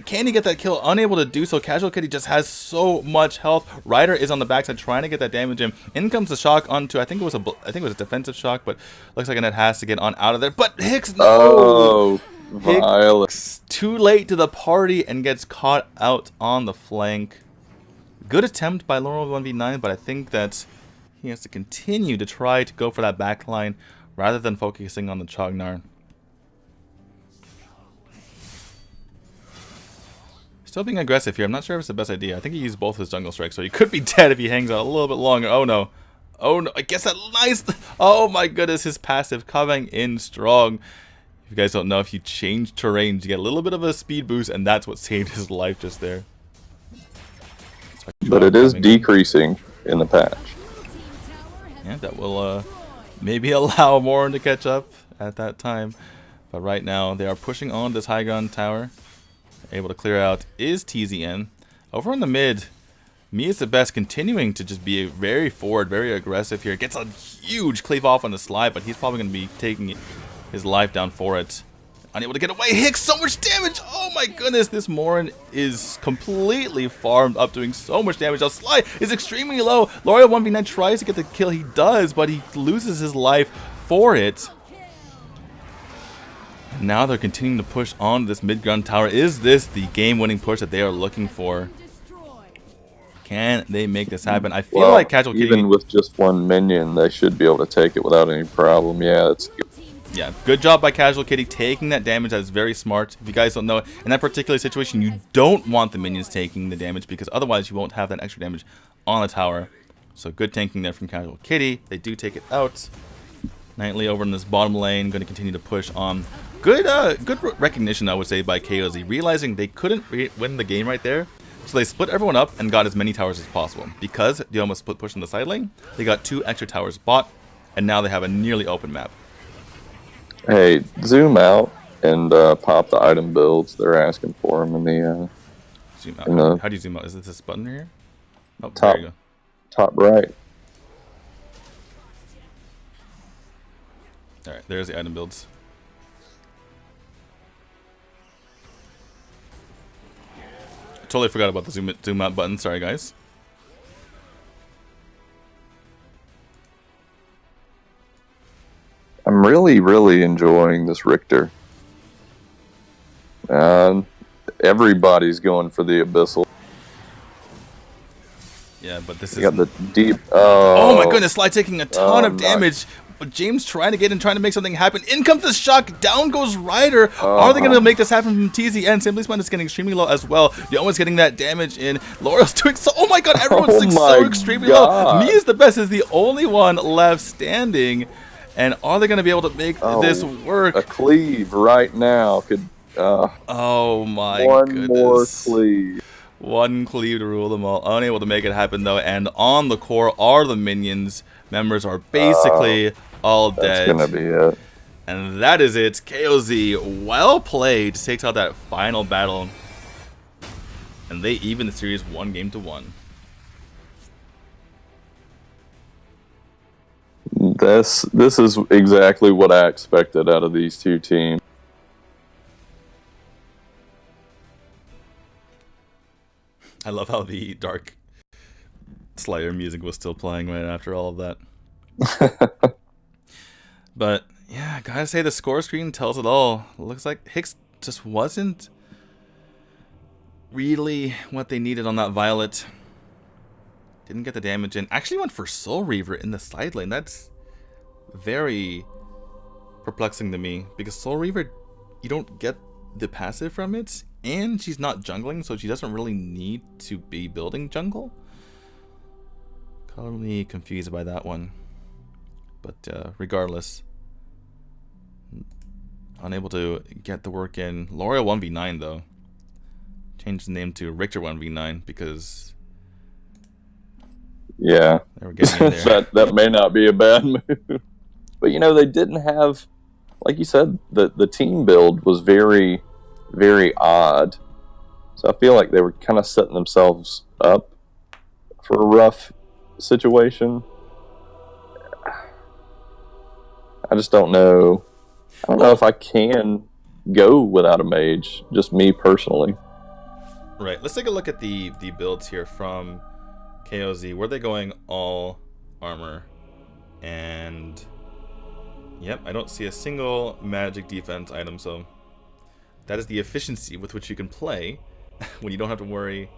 Can he get that kill? Unable to do so. Casual Kitty just has so much health. Ryder is on the backside trying to get that damage in. In comes the shock onto, I think it was a defensive shock, but looks like a net has to get on out of there. But Hicks, no! Oh, Violet. Hicks too late to the party and gets caught out on the flank. Good attempt by Laura 1v9, but I think that he has to continue to try to go for that back line rather than focusing on the Chognar. Still being aggressive here. I'm not sure if it's the best idea. I think he used both his jungle strikes, so he could be dead if he hangs out a little bit longer. Oh no. Oh no. I guess that nice. Oh my goodness. His passive coming in strong. If you guys don't know, if you change terrain, you get a little bit of a speed boost, and that's what saved his life just there. But it is decreasing in the patch. Yeah, that will maybe allow Morin to catch up at that time. But right now, they are pushing on this high ground tower. Able to clear out is TZN. Over in the mid, Me is the best, continuing to just be very forward, very aggressive here. Gets a huge cleave off on the slide, but he's probably going to be taking his life down for it. Unable to get away. Hicks, so much damage. Oh my goodness, this Morin is completely farmed up, doing so much damage. The slide is extremely low. L'Oreal 1v9 tries to get the kill. He does, but he loses his life for it. And now they're continuing to push on this mid-ground tower. Is this the game-winning push that they are looking for? Can they make this happen? I feel like Casual Kitty, even with just one minion, they should be able to take it without any problem. Yeah, it's good. Yeah, good job by Casual Kitty taking that damage. That is very smart. If you guys don't know, in that particular situation, you don't want the minions taking the damage because otherwise you won't have that extra damage on the tower. So good tanking there from Casual Kitty. They do take it out. Nightly over in this bottom lane, going to continue to push on. Good recognition, I would say, by KOZ, realizing they couldn't win the game right there. So they split everyone up and got as many towers as possible. Because they almost split push in the side lane, they got 2 extra towers bought, and now they have a nearly open map. Hey, zoom out and pop the item builds. They're asking for them in the zoom out. How do you zoom out? Is it this button here? Oh, top, there you go. Top right. Alright, there's the item builds. I totally forgot about the zoom out button. Sorry, guys. I'm really enjoying this Richter. Everybody's going for the Abyssal. Yeah, but this is... got the deep... Oh my goodness, Sly taking a ton of damage. But James trying to get in, trying to make something happen. In comes the shock. Down goes Ryder. Are they going to make this happen from TZN? Simply Spine is getting extremely low as well. You're almost getting that damage in. Laurel's doing so... Oh my god, everyone's doing so extremely low. Me is the best, is the only one left standing. And are they going to be able to make this work? A cleave right now could... oh my goodness. One more cleave. One cleave to rule them all. Unable to make it happen though. And on the core are the minions. Members are basically all dead. That's gonna be it. And that is it. KOZ, well played, takes out that final battle. And they even the series 1-1. This is exactly what I expected out of these two teams. I love how the Dark Slayer music was still playing right after all of that. But yeah, gotta say the score screen tells it all. Looks like Hicks just wasn't really what they needed on that Violet. Didn't get the damage in. Actually went for Soul Reaver in the side lane. That's very perplexing to me because Soul Reaver, you don't get the passive from it, and she's not jungling, so she doesn't really need to be building jungle. Totally confused by that one. But regardless, unable to get the work in. L'Oreal 1v9 though. Changed the name to Richter 1v9 because... Yeah, they were getting in there. that may not be a bad move. But you know, they didn't have, like you said, the team build was very very odd. So I feel like they were kind of setting themselves up for a rough situation. I just don't know. I don't know if I can go without a mage, just me personally. Right. Let's take a look at the builds here from KOZ. Were they going all armor? And yep, I don't see a single magic defense item, so that is the efficiency with which you can play when you don't have to worry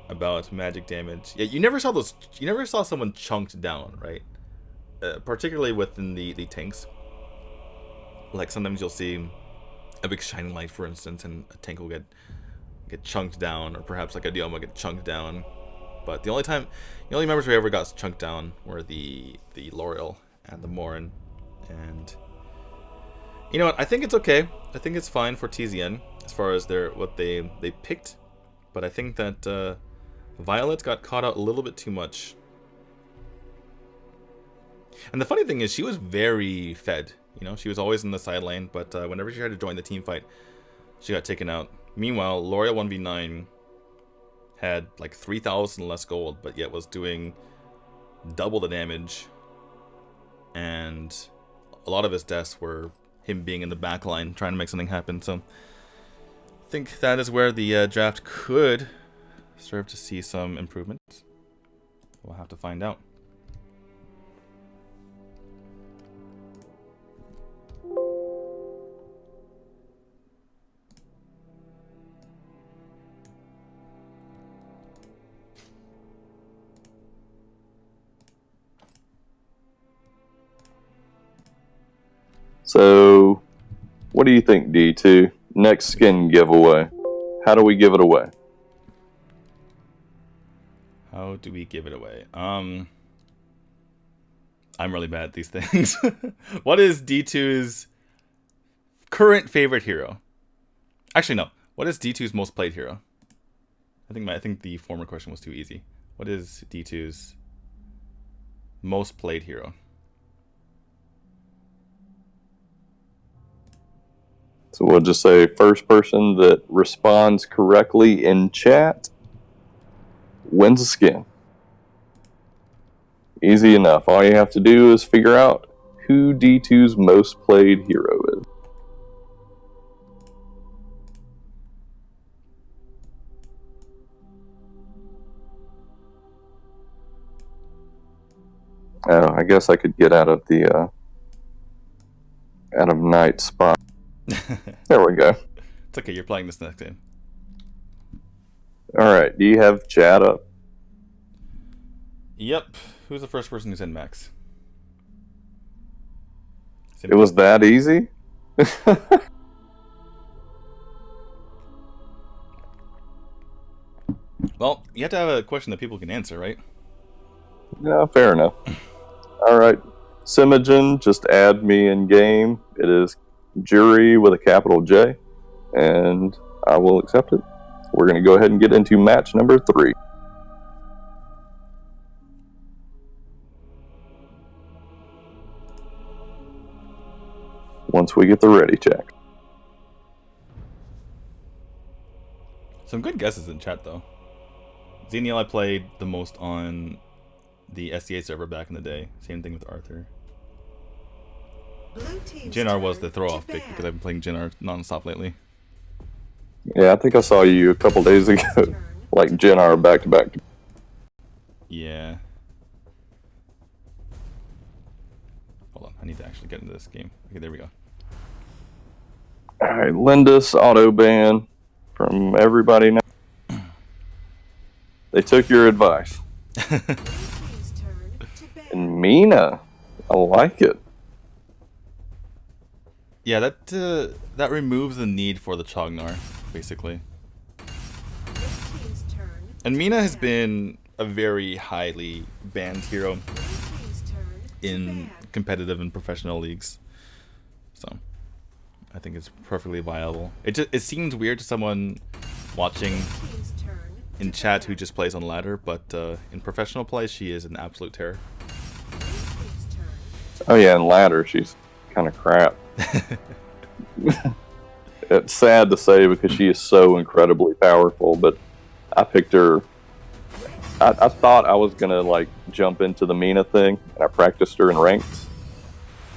about magic damage. Yeah, you never saw someone chunked down, right? Particularly within the tanks. Like sometimes you'll see a big shining light, for instance, and a tank will get chunked down, or perhaps like a Dioma get chunked down. But the only members we ever got chunked down were the L'Oreal and the Morin. And you know what? I think it's okay. I think it's fine for TZN as far as what they picked. But I think that Violet got caught out a little bit too much. And the funny thing is, she was very fed. You know, she was always in the side lane, but whenever she tried to join the team fight, she got taken out. Meanwhile, L'Oreal 1v9 had like 3,000 less gold, but yet was doing double the damage. And a lot of his deaths were him being in the back line trying to make something happen. So I think that is where the draft could serve to see some improvements. We'll have to find out. So, what do you think, D2? Next skin giveaway. How do we give it away? How do we give it away? I'm really bad at these things. What is D2's current favorite hero? Actually, no. What is D2's most played hero? I think the former question was too easy. What is D2's most played hero? So we'll just say first person that responds correctly in chat wins a skin. Easy enough. All you have to do is figure out who D2's most played hero is. Oh, I guess I could get out of the night spot. There we go. It's okay, you're playing this next game. Alright, do you have chat up? Yep. Who's the first person who said Max? It was that easy? Well, you have to have a question that people can answer, right? Yeah, fair enough. Alright, Simogen, just add me in game. It is Jurri with a capital J, and I will accept it. We're going to go ahead and get into match number 3. Once we get the ready check. Some good guesses in chat, though. Xenial I played the most on the SCA server back in the day. Same thing with Arthur. Jinnar was the throw-off pick because I've been playing Jinnar non-stop lately. Yeah, I think I saw you a couple days ago, like Jinnar back-to-back. Yeah. Hold on, I need to actually get into this game. Okay, there we go. Alright, Lindis auto ban from everybody now. They took your advice. And Mina, I like it. Yeah, that removes the need for the Chognar, basically. And Mina has been a very highly banned hero in competitive and professional leagues, so I think it's perfectly viable. It seems weird to someone watching in chat who just plays on ladder, but in professional play, she is an absolute terror. Oh yeah, in ladder she's kind of crap. It's sad to say because she is so incredibly powerful, but I picked her. I thought I was gonna like jump into the Mina thing, and I practiced her in ranked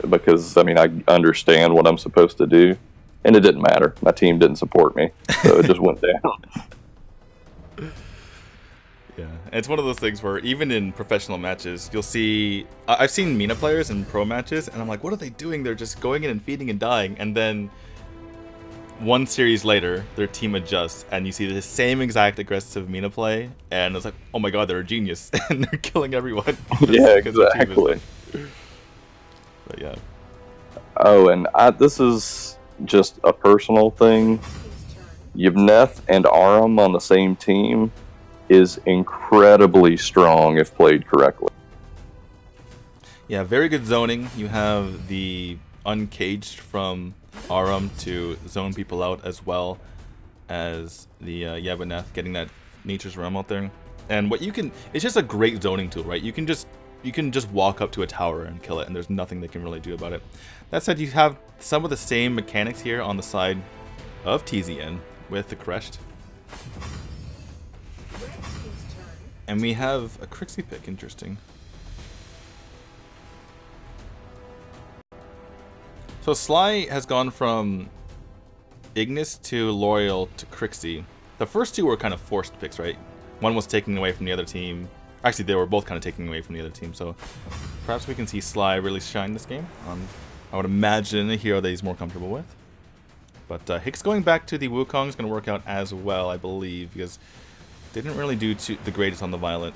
because I mean I understand what I'm supposed to do, and it didn't matter. My team didn't support me, so it just went down. Yeah, it's one of those things where even in professional matches, you'll see. I've seen Mina players in pro matches, and I'm like, what are they doing? They're just going in and feeding and dying, and then one series later, their team adjusts, and you see the same exact aggressive Mina play, and it's like, oh my god, they're a genius, and they're killing everyone. Yeah, exactly. But yeah. Oh, and this is just a personal thing. Yvneth and Aram on the same team is incredibly strong if played correctly. Yeah, very good zoning. You have the uncaged from Aram to zone people out, as well as the Yvneth getting that Nature's Realm out there. And what you can, it's just a great zoning tool, right? You can just walk up to a tower and kill it, and there's nothing they can really do about it. That said, you have some of the same mechanics here on the side of TZN with the Crest. And we have a Crixie pick, interesting. So Sly has gone from Ignis to L'Oreal to Crixie. The first two were kind of forced picks, right? One was taking away from the other team. Actually, they were both kind of taking away from the other team, so perhaps we can see Sly really shine this game. I would imagine a hero that he's more comfortable with. But Hicks going back to the Wukong is going to work out as well, I believe, because they didn't really do the greatest on the Violet.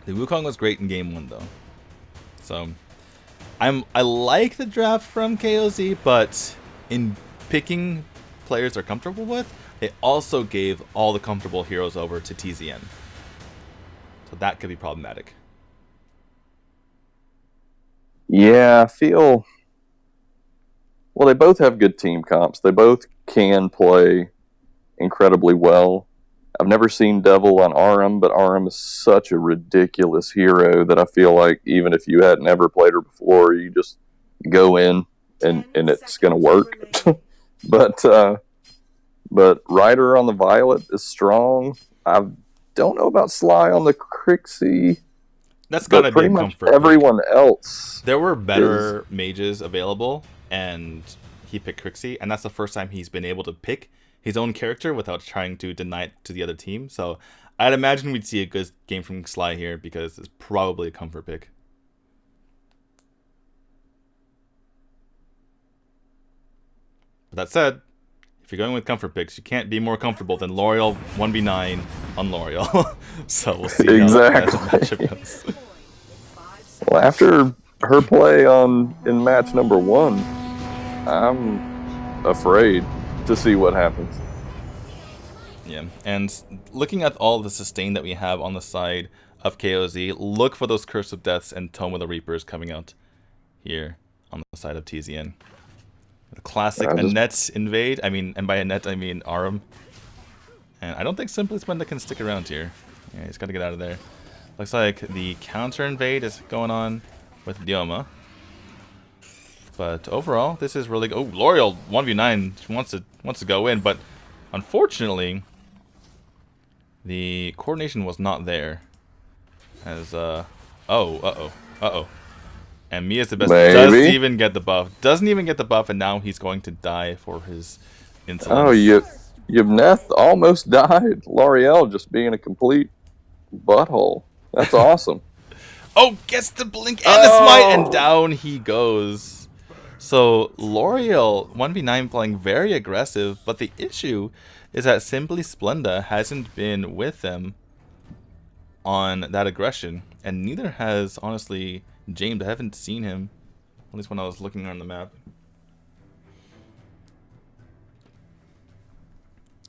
The Wukong was great in game 1, though. So I like the draft from KOZ, but in picking players they're comfortable with, they also gave all the comfortable heroes over to TZN. So that could be problematic. Yeah, I feel... Well, they both have good team comps. They both can play incredibly well. I've never seen Devil on Aram, but Aram is such a ridiculous hero that I feel like even if you had never played her before, you just go in and it's going to work. But Ryder on the Violet is strong. I don't know about Sly on the Crixie. That's gotta be a comfort. Everyone else. There were better mages available, and he picked Crixie, and that's the first time he's been able to pick his own character without trying to deny it to the other team. So I'd imagine we'd see a good game from Sly here because it's probably a comfort pick. But that said, if you're going with comfort picks, you can't be more comfortable than L'Oreal 1v9 on L'Oreal. So we'll see how that matchup goes. Well, after her play in match number 1, I'm afraid to see what happens. Yeah, and looking at all the sustain that we have on the side of KOZ, look for those Curse of Deaths and Tome of the Reapers coming out here on the side of TZN. The classic Annette invade. I mean, and by Annette I mean Aram. And I don't think Simply Splenda can stick around here. Yeah, he's got to get out of there. Looks like the counter invade is going on with Dioma. But overall, this is really... Oh, L'Oreal 1v9 wants to go in, but unfortunately, the coordination was not there. As and Mia's the best. Doesn't even get the buff. Doesn't even get the buff, and now he's going to die for his insolence. Oh, Yvneth almost died. L'Oreal just being a complete butthole. That's awesome. Oh, gets the blink and the smite, and down he goes. So L'Oreal 1v9 playing very aggressive, but the issue is that Simply Splenda hasn't been with them on that aggression, and neither has, honestly, James. I haven't seen him, at least when I was looking on the map.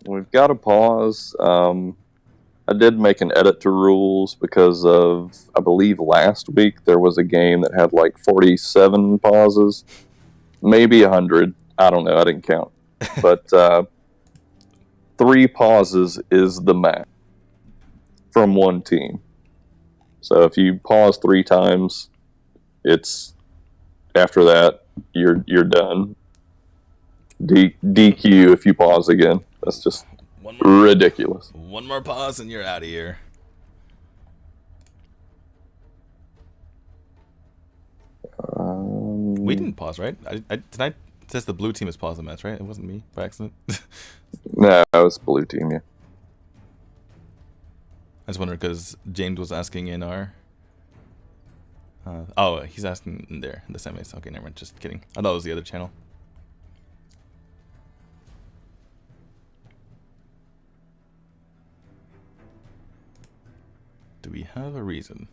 We've got to pause. I did make an edit to rules because of, I believe last week there was a game that had like 47 pauses. Maybe 100. I don't know. I didn't count. But 3 pauses is the max from one team. So if you pause 3 times, it's after that you're done. DQ if you pause again. That's just ridiculous. One more pause and you're out of here. We didn't pause, right? Tonight it says the blue team has paused the match, right? It wasn't me by accident. No, it was blue team, yeah. I just wondered because James was asking in our... oh, he's asking in there, in the semis. Okay, never mind. Just kidding. I thought it was the other channel. Do we have a reason?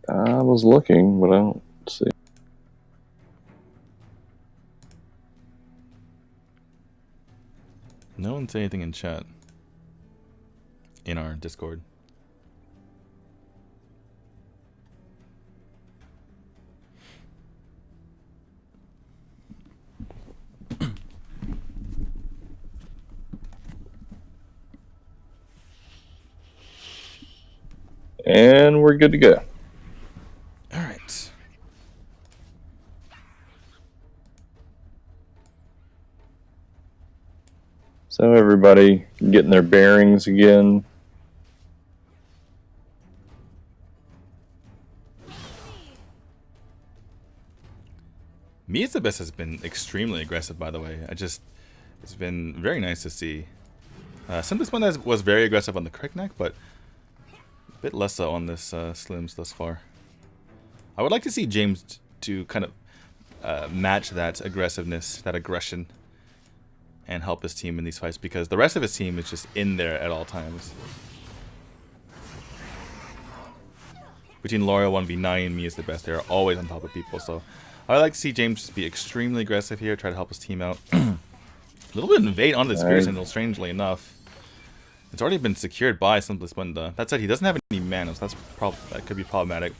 I was looking, but I don't see. No one say anything in chat. In our Discord. And we're good to go. All right. So everybody getting their bearings again. Mia's the best has been extremely aggressive, by the way. It's been very nice to see. This one was very aggressive on the Crickneck, but a bit less so on this Slims thus far. I would like to see James to kind of match that aggressiveness, that aggression, and help his team in these fights, because the rest of his team is just in there at all times. Between L'Oreal 1v9 and me is the best. They're always on top of people, so I would like to see James just be extremely aggressive here, try to help his team out. A little bit of invade onto the Spear Sentinel, strangely enough. It's already been secured by Simply Splenda. That said, he doesn't have any mana, so that could be problematic.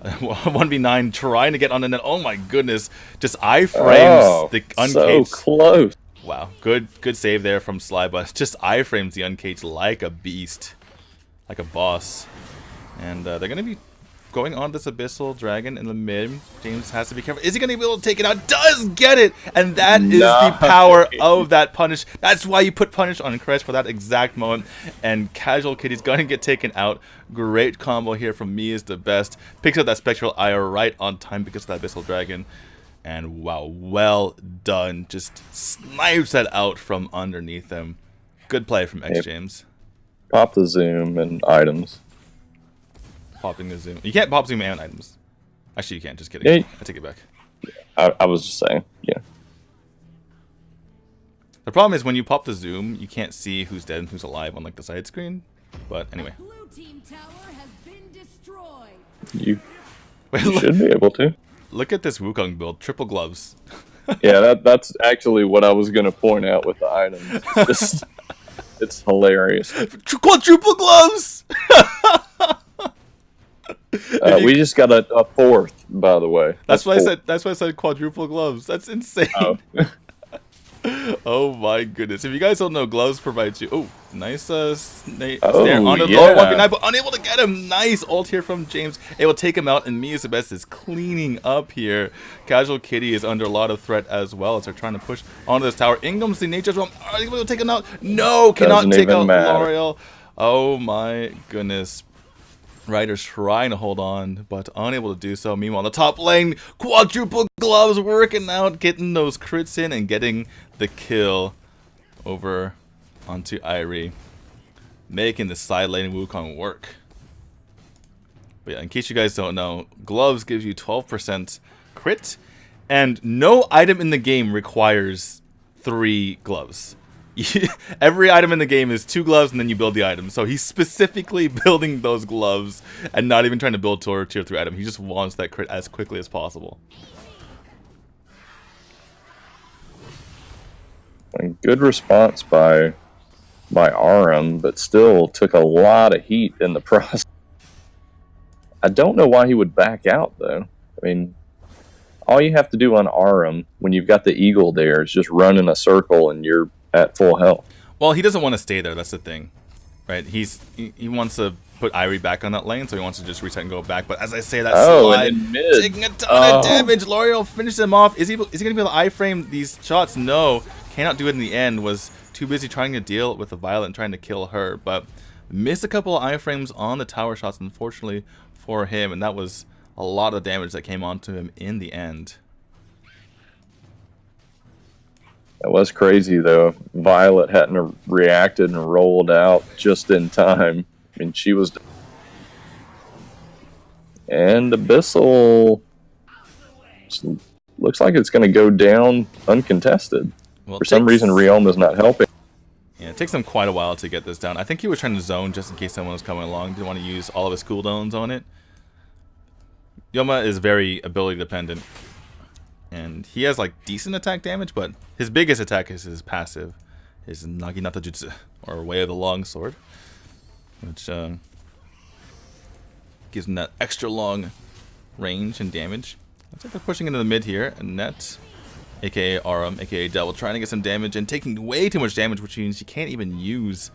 1v9 trying to get on the net. Oh my goodness. Just iframes the Uncaged. So close. Wow. Good save there from Sly, but just iframes the Uncaged like a beast. Like a boss. And they're going to be going on this Abyssal Dragon in the mid. James has to be careful. Is he going to be able to take it out? Does get it! And that is the power of that punish. That's why you put punish on Crash for that exact moment. And Casual Kitty's going to get taken out. Great combo here from Me is the best. Picks up that Spectral Eye right on time because of that Abyssal Dragon. And wow, well done. Just snipes that out from underneath him. Good play from X James. Pop the zoom and items. Popping the zoom. You can't pop zoom and items. Actually, you can't. Just kidding. Yeah. I take it back. I was just saying. Yeah. The problem is when you pop the zoom, you can't see who's dead and who's alive on like the side screen. But anyway. Blue team tower has been destroyed. You should be able to. Look at this Wukong build. Triple gloves. Yeah, that's actually what I was going to point out with the items. It's hilarious. Quadruple gloves! We just got a fourth, by the way. That's why I said quadruple gloves. That's insane. Oh. Oh my goodness. If you guys don't know, gloves provide you... Oh, nice snare on the yeah. lower 1v9, but unable to get him. Nice ult here from James. Able to take him out, and Me is the best is cleaning up here. Casual Kitty is under a lot of threat as well as they're trying to push onto this tower. Ingram's the Nature's Realm. Are they able to take him out? No, cannot take out L'Oreal. Oh my goodness. Ryder's trying to hold on, but unable to do so. Meanwhile, on the top lane, quadruple gloves working out, getting those crits in and getting the kill over onto Irie, making the side lane Wukong work. But yeah, in case you guys don't know, gloves gives you 12% crit, and no item in the game requires 3 gloves. Every item in the game is 2 gloves and then you build the item. So he's specifically building those gloves and not even trying to build toward tier 3 item. He just wants that crit as quickly as possible. Good response by Aram, but still took a lot of heat in the process. I don't know why he would back out, though. I mean, all you have to do on Aram when you've got the eagle there is just run in a circle and you're at full health. Well, he doesn't want to stay there. That's the thing. Right, he wants to put Irie back on that lane, so he wants to just reset and go back. But as I say, that slide and in mid. taking a ton of damage. L'Oreal finishes him off. Is he going to be able to iframe these shots? No, cannot do it in the end. Was too busy trying to deal with the Violet and trying to kill her, but missed a couple of iframes on the tower shots, unfortunately for him, and that was a lot of damage that came onto him in the end. That was crazy, though. Violet hadn't reacted and rolled out just in time. I mean, she was... And Abyssal looks like it's going to go down uncontested. Well, For some reason, Ryoma is not helping. Yeah, it takes him quite a while to get this down. I think he was trying to zone just in case someone was coming along. Didn't want to use all of his cooldowns on it. Yoma is very ability dependent. And he has like decent attack damage, but his biggest attack is his passive. His Naginata Jutsu, or Way of the Longsword. Which gives him that extra long range and damage. Looks like they're pushing into the mid here. And Net, aka Arum, aka Devil, trying to get some damage and taking way too much damage, which means she can't even use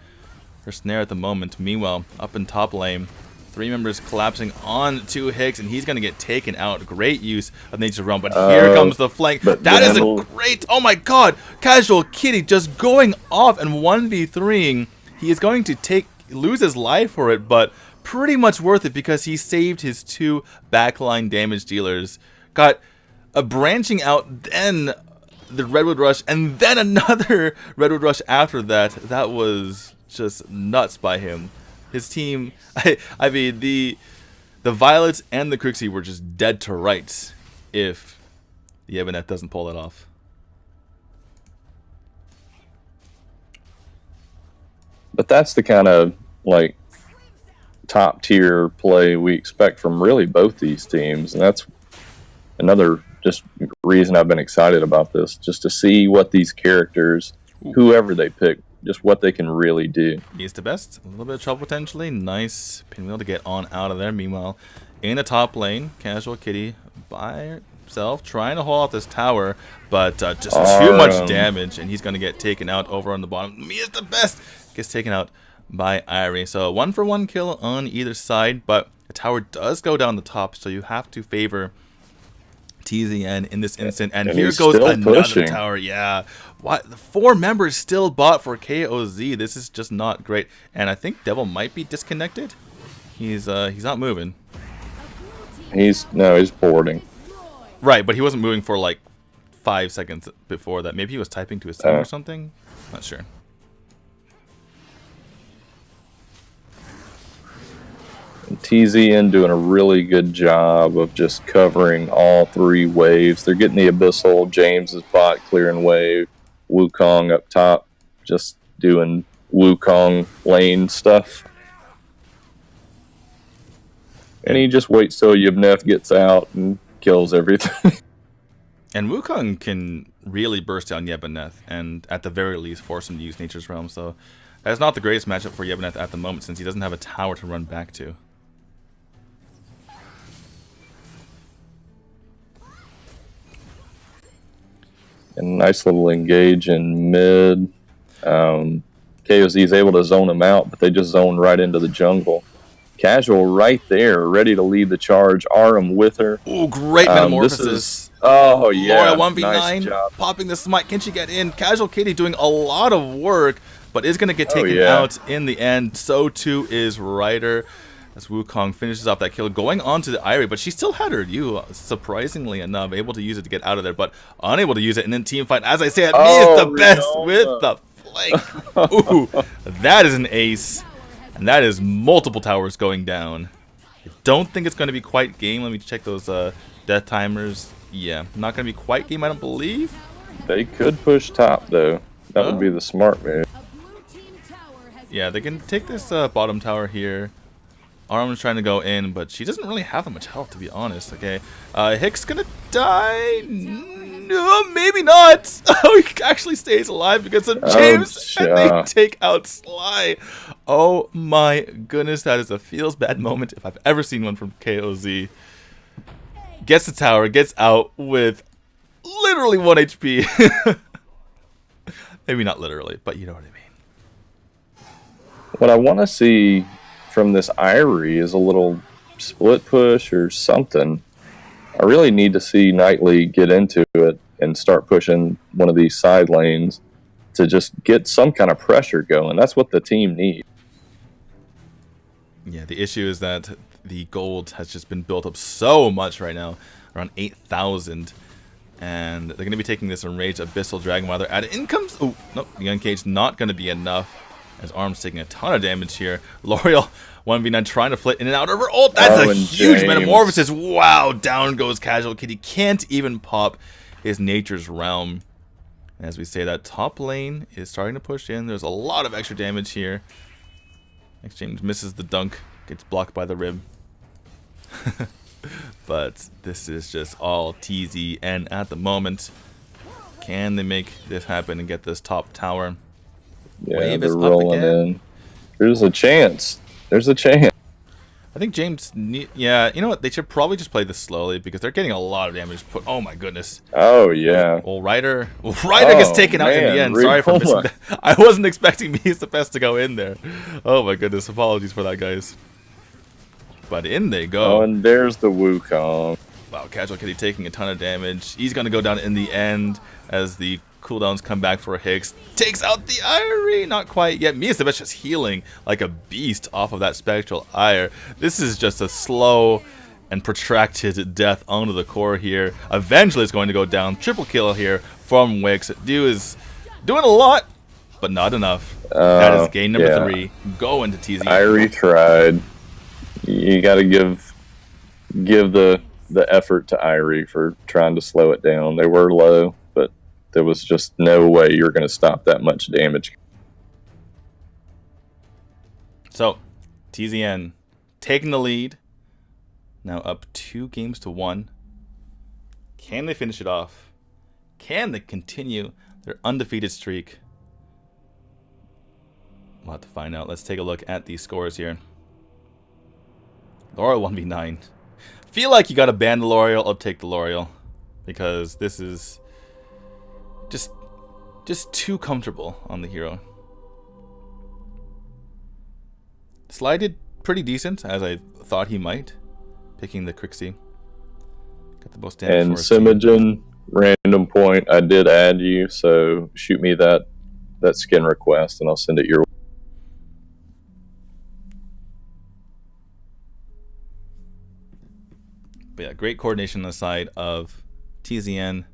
her snare at the moment. Meanwhile, up in top lane, 3 members collapsing on 2 Hicks, and he's going to get taken out. Great use of Nature's Realm, but here comes the flank. That is a great... Oh my god! Casual Kitty just going off and 1v3ing. He is going to lose his life for it, but pretty much worth it because he saved his 2 backline damage dealers. Got a branching out, then the Redwood Rush, and then another Redwood Rush after that. That was just nuts by him. His team, I mean, the Violets and the Crixie were just dead to rights if the Evanet doesn't pull that off. But that's the kind of, like, top-tier play we expect from really both these teams. And that's another just reason I've been excited about this, just to see what these characters, whoever they pick, just what they can really do. He's the best. A little bit of trouble potentially. Nice pinwheel to get on out of there. Meanwhile, in the top lane, Casual Kitty by herself trying to hold off this tower, but just too much damage, and he's going to get taken out over on the bottom. Me is the best. Gets taken out by Irie. So 1-for-1 kill on either side, but the tower does go down the top, so you have to favor TZN in this instant, and here goes another tower. Yeah, what? The 4 members still bought for KOZ. This is just not great, and I think Devil might be disconnected. He's not moving. He's boarding. Right, but he wasn't moving for like 5 seconds before that. Maybe he was typing to his team or something. Not sure. TZN doing a really good job of just covering all 3 waves. They're getting the Abyssal, James's bot clearing wave, Wukong up top, just doing Wukong lane stuff. And he just waits till Yabneth gets out and kills everything. And Wukong can really burst down Yebuneth, and at the very least force him to use Nature's Realm. So that's not the greatest matchup for Yebuneth at the moment, since he doesn't have a tower to run back to. And nice little engage in mid. KOZ is able to zone him out, but they just zone right into the jungle. Casual right there, ready to lead the charge. Arum with her. Ooh, great metamorphosis. Oh, yeah. Laura 1v9, nice job. popping the smite. Can she get in? Casual Kitty doing a lot of work, but is going to get taken out in the end. So too is Ryder. As Wukong finishes off that kill, going on to the Irie, but she still had her Yu, surprisingly enough, able to use it to get out of there, but unable to use it in a team fight. As I said, me is the best with the flank. Ooh, that is an ace, and that is multiple towers going down. I don't think it's going to be quite game. Let me check those death timers. Yeah, not going to be quite game, I don't believe. They could push top, though. That would be the smart move. Yeah, they can take this bottom tower here. Arm's trying to go in, but she doesn't really have that much health, to be honest. Okay, Hick's gonna die. No, maybe not. Oh, he actually stays alive because of James, and they take out Sly. Oh my goodness, that is a feels bad moment if I've ever seen one from KOZ. Gets the tower, gets out with literally 1 HP. Maybe not literally, but you know what I mean. What I want to see from this Irie is a little split push or something. I really need to see Knightley get into it and start pushing one of these side lanes to just get some kind of pressure going. That's what the team needs. Yeah, the issue is that the gold has just been built up so much right now, around 8,000. And they're going to be taking this Enraged Abyssal Dragon while they're at it. In comes... Oh, nope, the Uncaged not going to be enough. As Arm's taking a ton of damage here. L'Oreal 1v9 trying to flit in and out of her ult. That's a huge James. Metamorphosis. Wow, down goes Casual Kitty. Can't even pop his Nature's Realm. And as we say, that top lane is starting to push in. There's a lot of extra damage here. Next James misses the dunk. Gets blocked by the rib. But this is just all TZN at the moment. Can they make this happen and get this top tower? Yeah, Wave they're is up rolling again. in. There's a chance. There's a chance. I think James yeah, you know what? They should probably just play this slowly because they're getting a lot of damage put. Oh my goodness. Oh, yeah. Well, Ryder gets taken out in the end. Sorry for missing that. I wasn't expecting Mies the Best to go in there. Oh my goodness. Apologies for that, guys. But in they go. Oh, and there's the Wukong. Wow, Casual Kitty taking a ton of damage. He's going to go down in the end as the cooldowns come back for Hicks. Takes out the Irie. Not quite yet. Mies the Best just healing like a beast off of that Spectral Ire. This is just a slow and protracted death onto the core here. Eventually it's going to go down. Triple kill here from Wix. DTwo is doing a lot, but not enough. That is game number 3. Go into TZ. Irie tried. You got to give the effort to Irie for trying to slow it down. They were low, but there was just no way you were going to stop that much damage. So, TZN taking the lead. Now up 2-1. Can they finish it off? Can they continue their undefeated streak? We'll have to find out. Let's take a look at these scores here. L'Oreal 1v9. Feel like you gotta ban the L'Oreal. I'll take the L'Oreal because this is just too comfortable on the hero. Sly did pretty decent, as I thought he might, picking the Crixie. Got the most damage. And Simogen, random point, I did add you, so shoot me that skin request and I'll send it your way. But yeah, great coordination on the side of TZN,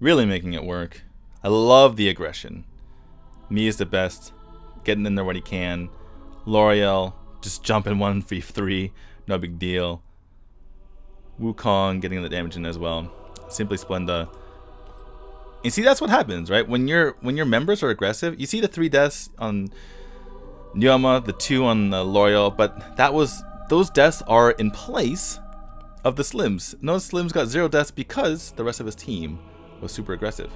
really making it work. I love the aggression. Mies the Best, getting in there when he can. L'Oreal just jumping 1v3, no big deal. Wukong getting the damage in as well. Simply Splenda. You see, that's what happens, right? When your members are aggressive, you see the 3 deaths on Nyoma, the 2 on L'Oreal, but those deaths are in place of the Slims. No, Slims got 0 deaths because the rest of his team was super aggressive.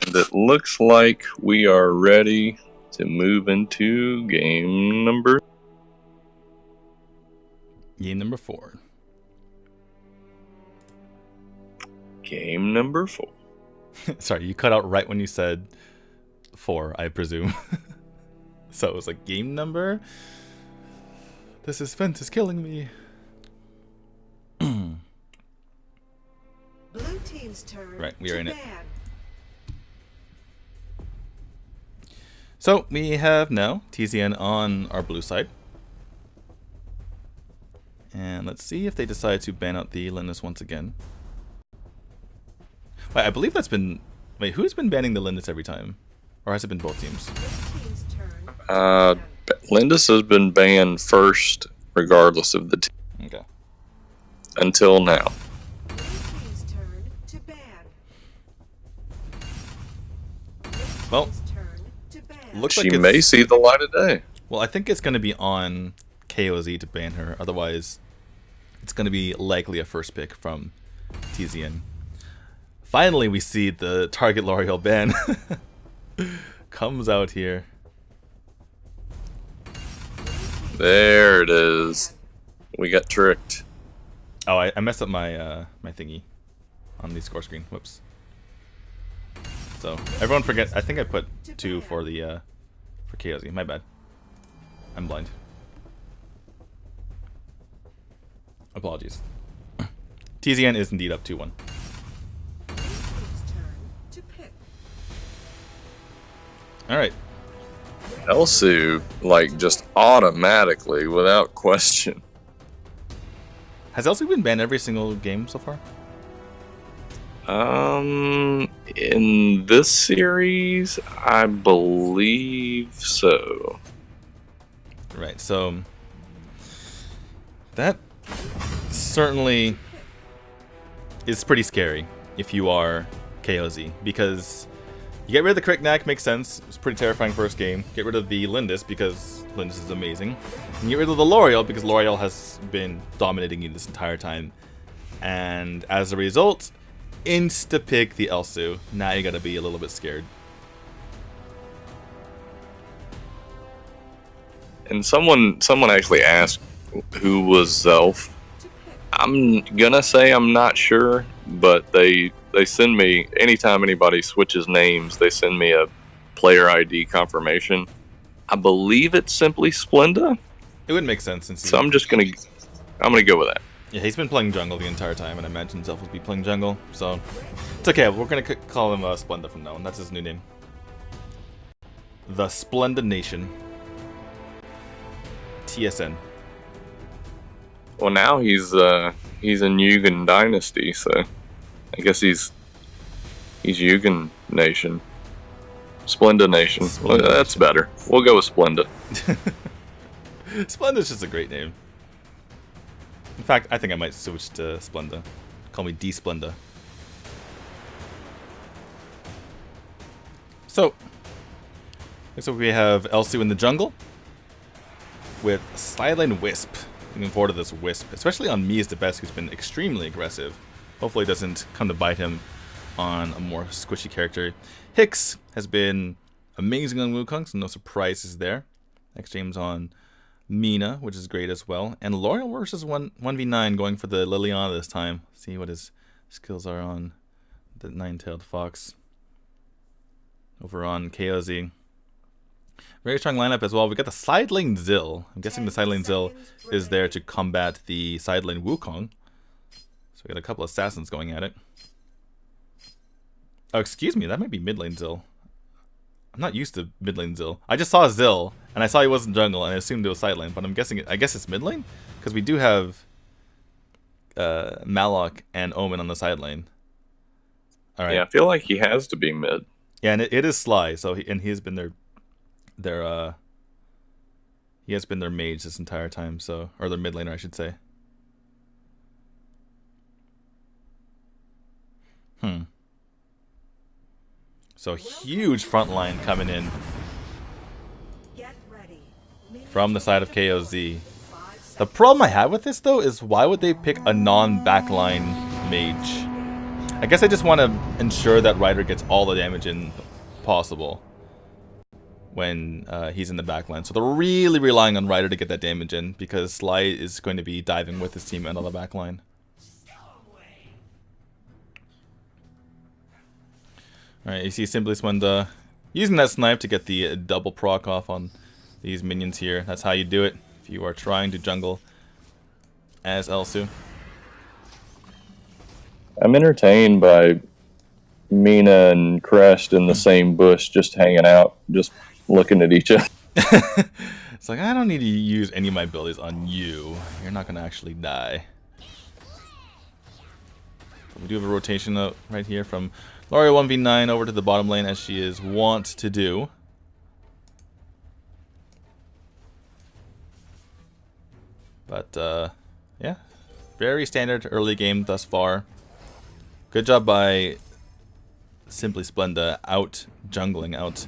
And it looks like we are ready to move into game number 4. Game number 4. Sorry, you cut out right when you said 4, I presume. So it was like game number. The suspense is killing me. Blue team's turn. Right, we are in it. So we have now TZN on our blue side. And let's see if they decide to ban out the Lindis once again. Wait, I believe that's been... Wait, who's been banning the Lindis every time? Or has it been both teams? Lindis has been banned first, regardless of the team. Okay. Until now. Well, looks she like it's... may see the light of day. Well, I think it's going to be on KOZ to ban her. Otherwise, it's going to be likely a first pick from TZN. Finally, we see the target L'Oreal ban. Comes out here. There it is. We got tricked. Oh, I messed up my my thingy on the score screen. Whoops. So everyone forget. I think I put 2 for the for KOZ. My bad. I'm blind. Apologies. TZN is indeed up 2-1. All right. Elsu, like, just automatically, without question. Has Elsu been banned every single game so far? In this series, I believe so. Right, so that certainly is pretty scary if you are KOZ, because you get rid of the Crick Knack, makes sense. It's pretty terrifying first game. Get rid of the Lindis because Lindis is amazing. And get rid of the L'Oreal because L'Oreal has been dominating you this entire time. And as a result, insta-pick the Elsu. Now you gotta be a little bit scared. And someone actually asked who was Zelf. I'm gonna say I'm not sure, but they send me, anytime anybody switches names, they send me a player ID confirmation. I believe it's simply Splenda. It would make sense since so I'm gonna go with that. Yeah, he's been playing jungle the entire time, and I imagine Zelf will be playing jungle, so it's okay. We're gonna call him Splenda from now on. That's his new name. The Splenda Nation. TSN. Well, now he's in Yugen Dynasty, so I guess he's Yugen Nation. Splenda Nation. Well, that's better. We'll go with Splenda. Splenda's just a great name. In fact, I think I might switch to Splenda. Call me D Splenda. So, looks like we have Elsu in the jungle with Sideline Wisp. Looking forward to this Wisp, especially on Me is the Best, who's been extremely aggressive. Hopefully it doesn't come to bite him on a more squishy character. Hicks has been amazing on Wukong, so no surprises there. Next game's on Mina, which is great as well. And L'Oreal versus 1v9, going for the Liliana this time. See what his skills are on the Nine-Tailed Fox. Over on KOZ. Very strong lineup as well. We got the side lane Zill. I'm guessing the side lane Zill is there to combat the side lane Wukong. So we got a couple of assassins going at it. Oh, excuse me, that might be mid lane Zill. I'm not used to mid lane Zill. I just saw Zill, and I saw he wasn't jungle, and I assumed it was side lane, but I'm guessing I guess it's mid lane? Because we do have Malok and Omen on the side lane. All right. Yeah, I feel like he has to be mid. Yeah, and it is Sly, so he's been he has been their mage this entire time, so, or their mid laner, I should say. So huge front line coming in from the side of KOZ. The problem I have with this though is why would they pick a non-backline mage? I guess I just want to ensure that Ryder gets all the damage in possible when he's in the backline. So they're really relying on Ryder to get that damage in because Sly is going to be diving with his team and on the backline. Alright, you see Simply Splenda using that snipe to get the double proc off on these minions here. That's how you do it if you are trying to jungle as Elsu. I'm entertained by Mina and Crest in the same bush, just hanging out, just looking at each other. It's like, I don't need to use any of my abilities on you. You're not going to actually die. We do have a rotation right here from Laria 1v9 over to the bottom lane, as she is wont to do. But, yeah. Very standard early game thus far. Good job by Simply Splenda out jungling, out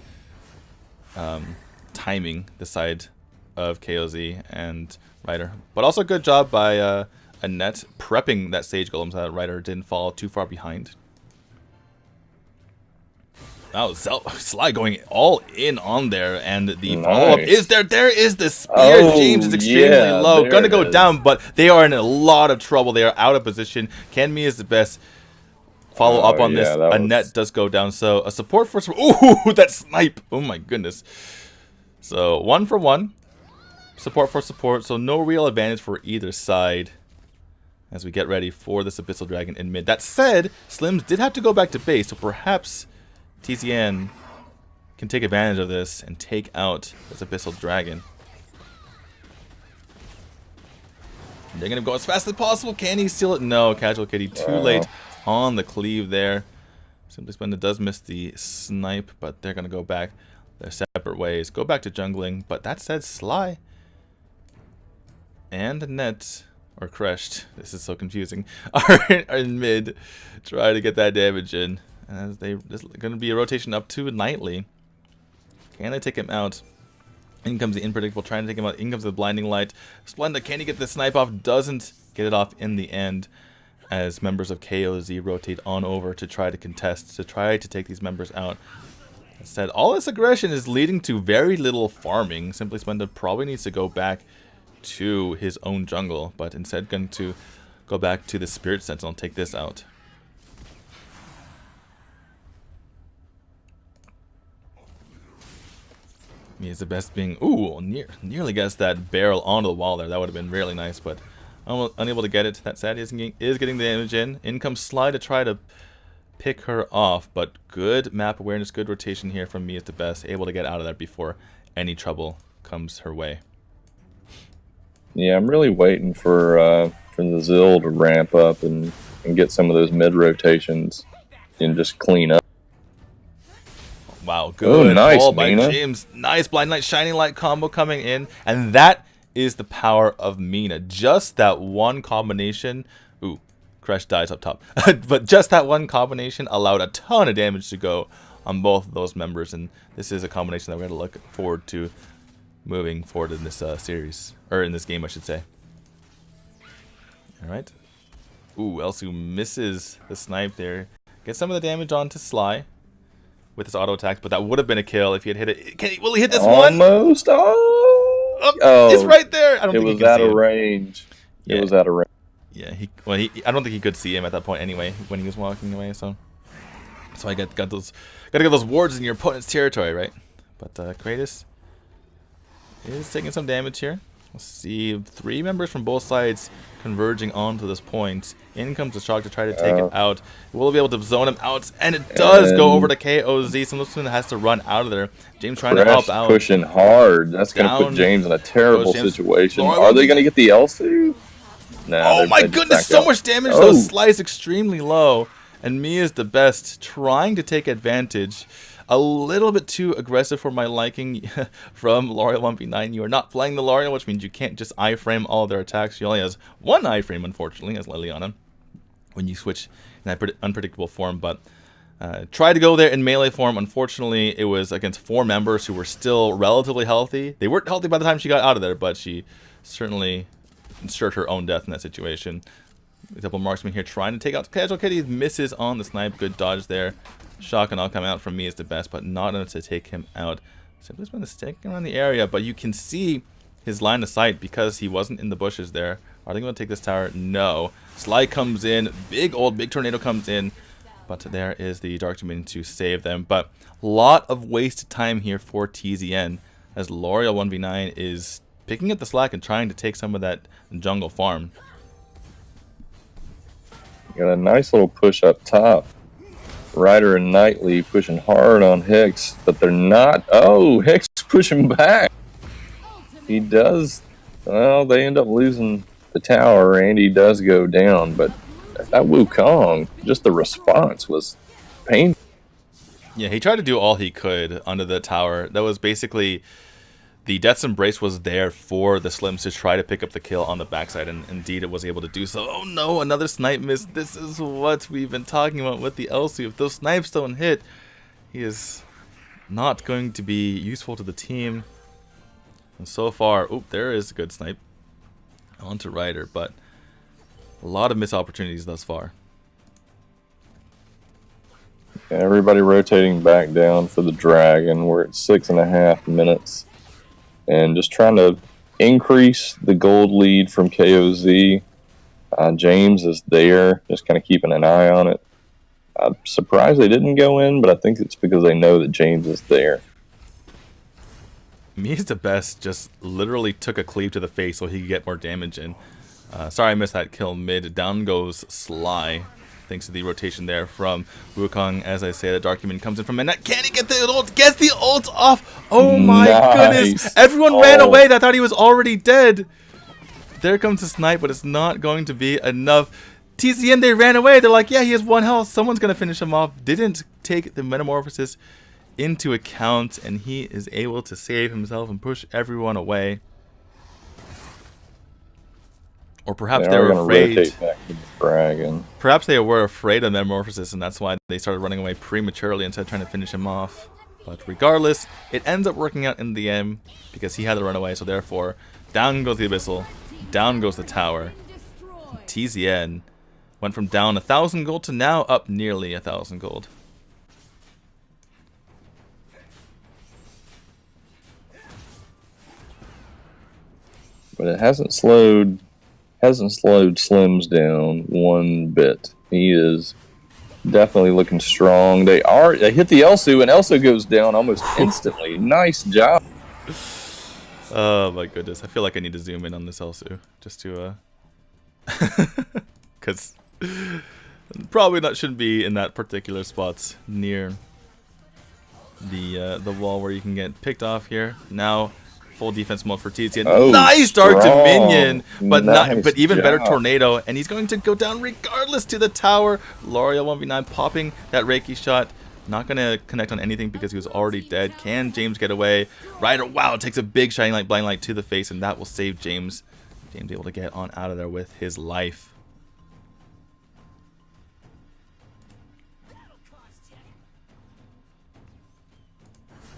timing the side of KOZ and Ryder. But also good job by Annette prepping that Sage Golem so that Ryder didn't fall too far behind. Oh, Sly going all in on there, and the follow-up is there. There is the spear. Oh, James is extremely low. Gonna go down, but they are in a lot of trouble. They are out of position. Kenmi is the best. Follow up on this. Annette does go down. So a support for... Ooh, that snipe. Oh my goodness. So 1 for 1. Support for support. So no real advantage for either side as we get ready for this Abyssal Dragon in mid. That said, Slims did have to go back to base, so perhaps TZN can take advantage of this and take out this Abyssal Dragon. They're going to go as fast as possible. Can he steal it? No. Casual Kitty too late on the cleave there. Simply Splenda does miss the snipe, but they're going to go back their separate ways. Go back to jungling. But that said, Sly and Net, or Crushed, this is so confusing, are in mid. Try to get that damage in. As there's going to be a rotation up to Nightly. Can they take him out? In comes the Unpredictable, trying to take him out. In comes the Blinding Light. Splenda, can he get the snipe off? Doesn't get it off in the end, as members of KOZ rotate on over to try to contest, to try to take these members out. Instead, all this aggression is leading to very little farming. Simply Splenda probably needs to go back to his own jungle, but instead going to go back to the Spirit Sentinel and take this out. He is the best being... Ooh, nearly gets that barrel onto the wall there. That would have been really nice, but unable to get it. That sad is getting the damage in. In comes Sly to try to pick her off, but good map awareness, good rotation here from me is the best. Able to get out of there before any trouble comes her way. Yeah, I'm really waiting for the Zill to ramp up and get some of those mid rotations and just clean up. Wow, good nice ball by Mina. James. Nice Blind Light, Shining Light combo coming in. And that is the power of Mina. Just that one combination. Ooh, Crash dies up top. But just that one combination allowed a ton of damage to go on both of those members. And this is a combination that we're going to look forward to moving forward in this series. Or in this game, I should say. Alright. Ooh, Elsu misses the snipe there. Gets some of the damage onto Sly with his auto attack, but that would have been a kill if he had hit it. Will he hit this one? Almost. Oh, it's right there. I don't think it was out of range. Yeah. It was out of range. Yeah, I don't think he could see him at that point anyway when he was walking away. So I gotta get those wards in your opponent's territory, right? But Kratos is taking some damage here. Let's see, 3 members from both sides converging onto this point. In comes the Shock to try to take it out. We'll be able to zone him out, and it does go over to KOZ. Someone has to run out of there. James trying to help out. Pushing hard. That's going to put James in a terrible situation. Are they going to get the Elsu? No. Oh my goodness, so much damage. Those Slice extremely low. And me is the best, trying to take advantage. A little bit too aggressive for my liking from Laria 1v9. You are not playing the Laria, which means you can't just iframe all their attacks. She only has one iframe, unfortunately, as Liliana, when you switch in that unpredictable form. But tried to go there in melee form. Unfortunately, it was against 4 members who were still relatively healthy. They weren't healthy by the time she got out of there, but she certainly ensured her own death in that situation. Double marksman here trying to take out Casual Kitty. Misses on the snipe. Good dodge there. Shock and all come out from me is the best, but not enough to take him out. Simply just going to stick around the area, but you can see his line of sight because he wasn't in the bushes there. Are they going to take this tower? No. Sly comes in. Big tornado comes in, but there is the Dark Dominion to save them. But a lot of wasted time here for TZN as L'Oreal 1v9 is picking up the slack and trying to take some of that jungle farm. Got a nice little push up top. Ryder and Nightly pushing hard on Hicks, but they're not. Oh, Hicks pushing back. He does. Well, they end up losing the tower, and he does go down. But that Wukong, just the response was painful. Yeah, he tried to do all he could under the tower. That was basically the Death's Embrace was there for the Slims to try to pick up the kill on the backside, and indeed it was able to do so. Oh no, another snipe miss. This is what we've been talking about with the Elsu. If those snipes don't hit, he is not going to be useful to the team. And so far, oh, there is a good snipe onto Ryder, but a lot of missed opportunities thus far. Everybody rotating back down for the Dragon. We're at 6.5 minutes. And just trying to increase the gold lead from KOZ. James is there, just kind of keeping an eye on it. I'm surprised they didn't go in, but I think it's because they know that James is there. He's the best, just literally took a cleave to the face so he could get more damage in. Sorry I missed that kill mid. Down goes Sly, thanks to the rotation there from Wukong. As I say, the Dark Human comes in from Manet. Can he get the ult? Gets the ult off! Oh my goodness! Everyone ran away. I thought he was already dead. There comes the snipe, but it's not going to be enough. TCN, they ran away. They're like, yeah, he has 1 health. Someone's going to finish him off. Didn't take the Metamorphosis into account, and he is able to save himself and push everyone away. Or perhaps they were afraid. Rotate back to the Dragon. Perhaps they were afraid of Metamorphosis, and that's why they started running away prematurely instead of trying to finish him off. But regardless, it ends up working out in the end because he had to run away. So therefore, down goes the Abyssal, down goes the tower. TZN went from down 1,000 gold to now up nearly 1,000 gold. But it hasn't slowed Slims down one bit. He is definitely looking strong. They hit the Elsu, and Elsu goes down almost instantly. Nice job. Oh my goodness, I feel like I need to zoom in on this Elsu just to because probably shouldn't be in that particular spot near the wall where you can get picked off here. Now full defense mode for TZN. Oh, nice Dark Dominion, but nice but even job. better Tornado, and he's going to go down regardless to the tower. L'Oreal 1v9 popping that Reiki shot. Not going to connect on anything because he was already dead. Can James get away? Ryder, wow, takes a big shining light, blind light to the face, and that will save James. James able to get on out of there with his life.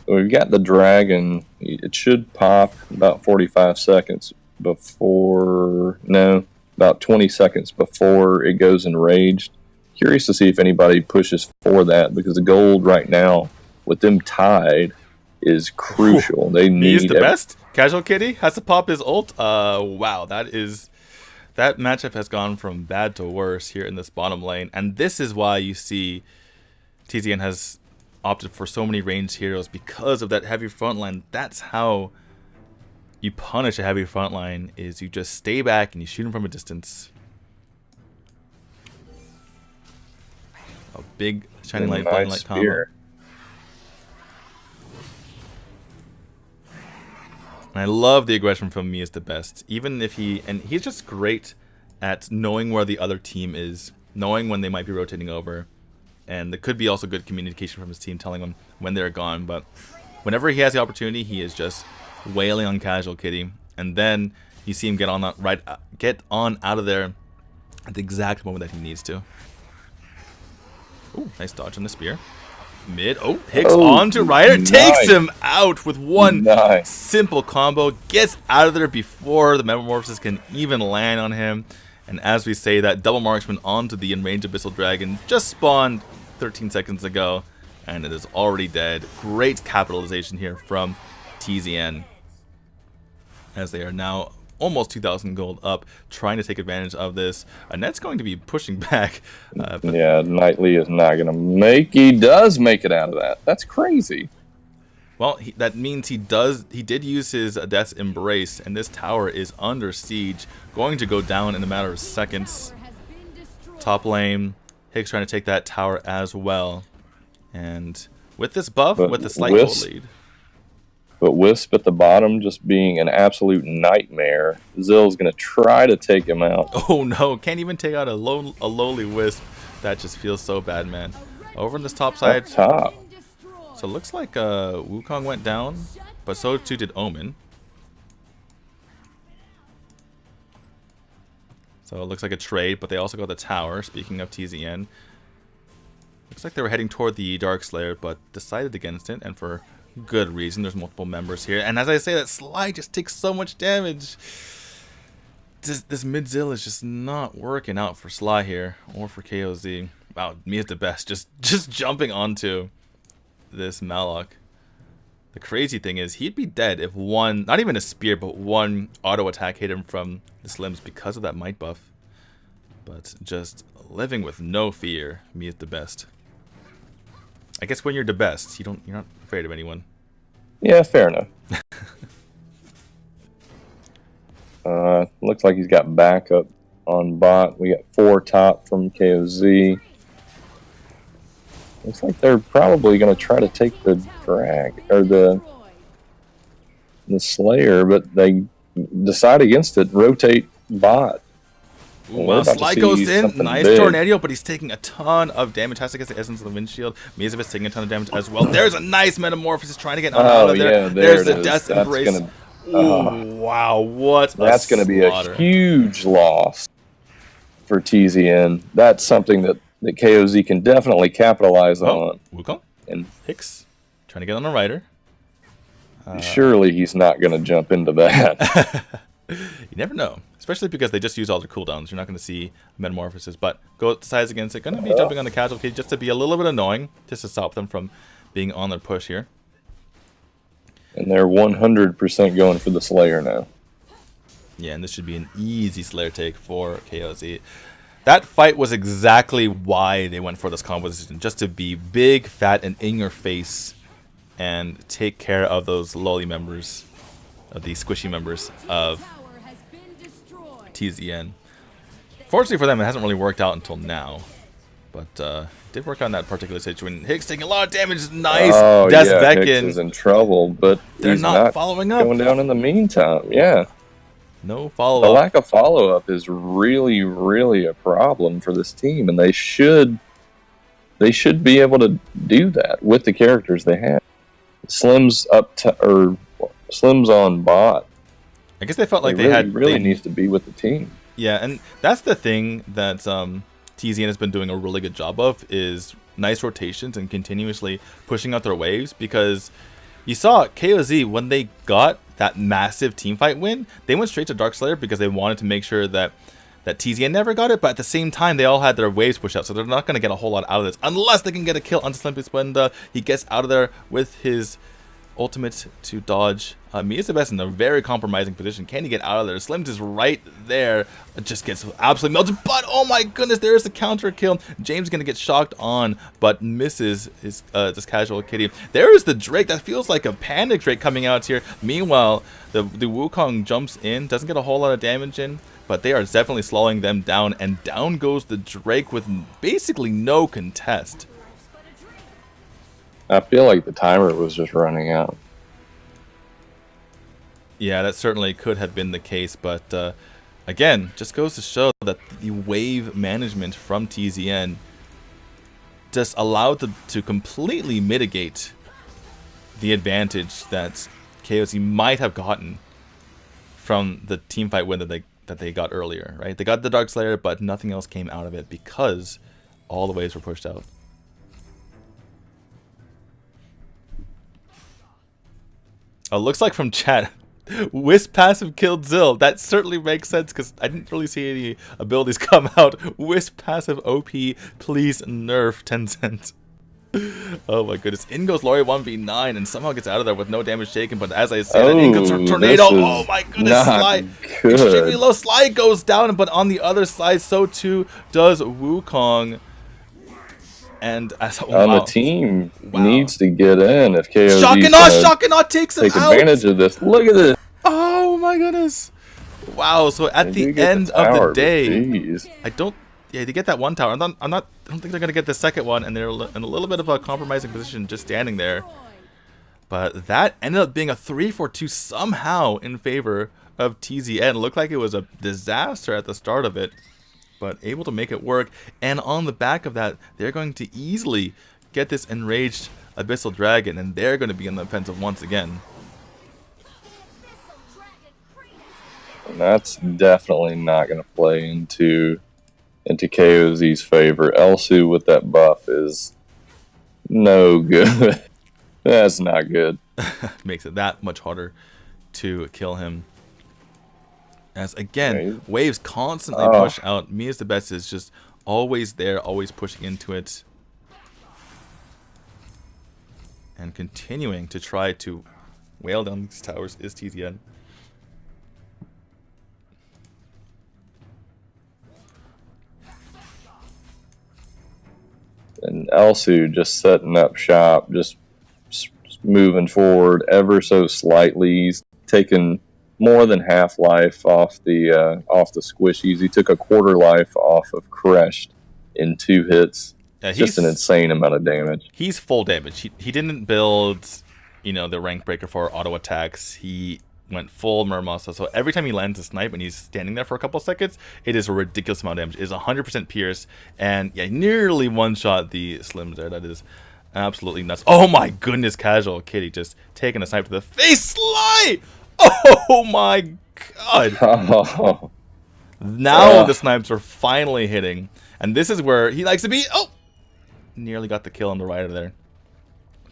We've got the Dragon. It should pop about 45 seconds before... No, about 20 seconds before it goes enraged. Curious to see if anybody pushes for that, because the gold right now, with them tied, is crucial. They need... He's the best. Casual Kitty has to pop his ult. Wow, that matchup has gone from bad to worse here in this bottom lane. And this is why you see TZN has opted for so many ranged heroes, because of that heavy front line. That's how you punish a heavy front line, is you just stay back and you shoot him from a distance. A big shining light, blind light combo. And I love the aggression from Me is the best. Even if he's just great at knowing where the other team is, knowing when they might be rotating over. And there could be also good communication from his team telling them when they're gone. But whenever he has the opportunity, he is just wailing on Casual Kitty. And then you see him get on out of there at the exact moment that he needs to. Ooh, nice dodge on the spear. Mid. Oh, Hicks onto Ryder. Nice. Takes him out with one simple combo. Gets out of there before the Metamorphosis can even land on him. And as we say, that double marksman onto the enraged Abyssal Dragon just spawned 13 seconds ago, and it is already dead. Great capitalization here from TZN, as they are now almost 2,000 gold up, trying to take advantage of this. Annette's going to be pushing back. Yeah, Knightley is not going to make... He does make it out of that. That's crazy. Well, that means he did use his Death's Embrace, and this tower is under siege, going to go down in a matter of seconds. Top lane, Hicks trying to take that tower as well. And with this buff, with the slight gold lead. But Wisp at the bottom just being an absolute nightmare. Zill's going to try to take him out. Oh no, can't even take out a lowly Wisp. That just feels so bad, man. Over on this top side. Up top. So it looks like Wukong went down, but so too did Omen. So it looks like a trade, but they also got the tower, speaking of TZN. Looks like they were heading toward the Dark Slayer, but decided against it, and for good reason. There's multiple members here. And as I say, that Sly just takes so much damage. This mid-zill is just not working out for Sly here, or for KOZ. Wow, me is the best. Just jumping onto this Malok. The crazy thing is, he'd be dead if one, not even a spear, but one auto attack hit him from the Slims because of that might buff. But just living with no fear, me is the best. I guess when you're the best, you're not afraid of anyone. Yeah, fair enough. Looks like he's got backup on bot. We got 4 top from KOZ. Looks like they're probably going to try to take the drag or the Slayer, but they decide against it. Rotate bot. Well, Sly goes in, nice big tornado, but he's taking a ton of damage. Has to get the essence of the windshield. Miazovit's taking a ton of damage as well. There's a nice metamorphosis trying to get out of there. Yeah, there's the death embrace. Wow, what that's going to be a huge loss for TZN. That's something that KOZ can definitely capitalize on. Wukong and Hicks trying to get on a rider. Surely he's not going to jump into that. You never know, especially because they just use all their cooldowns. You're not going to see metamorphosis, but go size against it. Going to be jumping on the casualty just to be a little bit annoying, just to stop them from being on their push here. And they're 100% going for the Slayer now. Yeah, and this should be an easy Slayer take for KOZ. That fight was exactly why they went for this composition, just to be big, fat, and in your face, and take care of those lowly members, of the squishy members of TZN. Fortunately for them, it hasn't really worked out until now, but it did work out in that particular situation. Hicks taking a lot of damage. Nice. Death Beckon. Hicks is in trouble, but they're not following up. Going down in the meantime. Yeah. No follow-up. The lack of follow-up is really, really a problem for this team, and they should be able to do that with the characters they have. Slims Slims on bot. I guess they felt like they really needs to be with the team. Yeah, and that's the thing that TZN has been doing a really good job of, is nice rotations and continuously pushing out their waves, because you saw KOZ, when they got that massive teamfight win, they went straight to Dark Slayer because they wanted to make sure that TZN never got it, but at the same time, they all had their waves pushed out, so they're not going to get a whole lot out of this, unless they can get a kill on Slimpus when he gets out of there with his ultimate to dodge. Miazovit's in a very compromising position. Can he get out of there? Slims is right there. It just gets absolutely melted, but oh my goodness, there's the counter kill. James is going to get shocked on, but misses his this casual kitty. There is the Drake. That feels like a panic Drake coming out here. Meanwhile, the Wukong jumps in, doesn't get a whole lot of damage in, but they are definitely slowing them down, and down goes the Drake with basically no contest. I feel like the timer was just running out. Yeah, that certainly could have been the case, but again, just goes to show that the wave management from TZN just allowed them to completely mitigate the advantage that KOZ might have gotten from the teamfight win that they got earlier, right? They got the Dark Slayer, but nothing else came out of it because all the waves were pushed out. Oh, looks like from chat, Wisp passive killed Zill. That certainly makes sense, because I didn't really see any abilities come out. Wisp passive OP, please nerf Tencent. Oh my goodness. In goes Lori 1v9 and somehow gets out of there with no damage taken, but as I said, in goes Tornado. Oh my goodness, Sly. Extremely low. Sly goes down, but on the other side, so too does Wukong. And as the team needs to get in if KOZ Shock takes him out. Take advantage of this. Look at this. Oh my goodness. Wow, so at the end of the day, I don't they get that one tower. I don't think they're gonna get the second one, and they're in a little bit of a compromising position just standing there. But that ended up being a 3-4-2 somehow in favor of TZN. Looked like it was a disaster at the start of it, but able to make it work. And on the back of that, they're going to easily get this enraged Abyssal Dragon, and they're going to be on the offensive once again. And that's definitely not going to play into KOZ's favor. Elsu with that buff is no good. That's not good. Makes it that much harder to kill him. As again, waves constantly push out. Me as the best is just always there, always pushing into it. And continuing to try to whale down these towers is TZN. And Elsu just setting up shop, just moving forward ever so slightly. He's taken more than half life off the squishies. He took a quarter life off of Crushed in 2 hits. Yeah, just an insane amount of damage. He's full damage. He didn't build, the rank breaker for auto attacks. He went full Murmasa. So every time he lands a snipe and he's standing there for a couple seconds, it is a ridiculous amount of damage. It is 100% pierce, and yeah, nearly one-shot the Slims there. That is absolutely nuts. Oh my goodness, Casual Kitty just taking a snipe to the face. Sly! Oh my god. Oh. Now the snipes are finally hitting. And this is where he likes to be. Oh! Nearly got the kill on the rider there.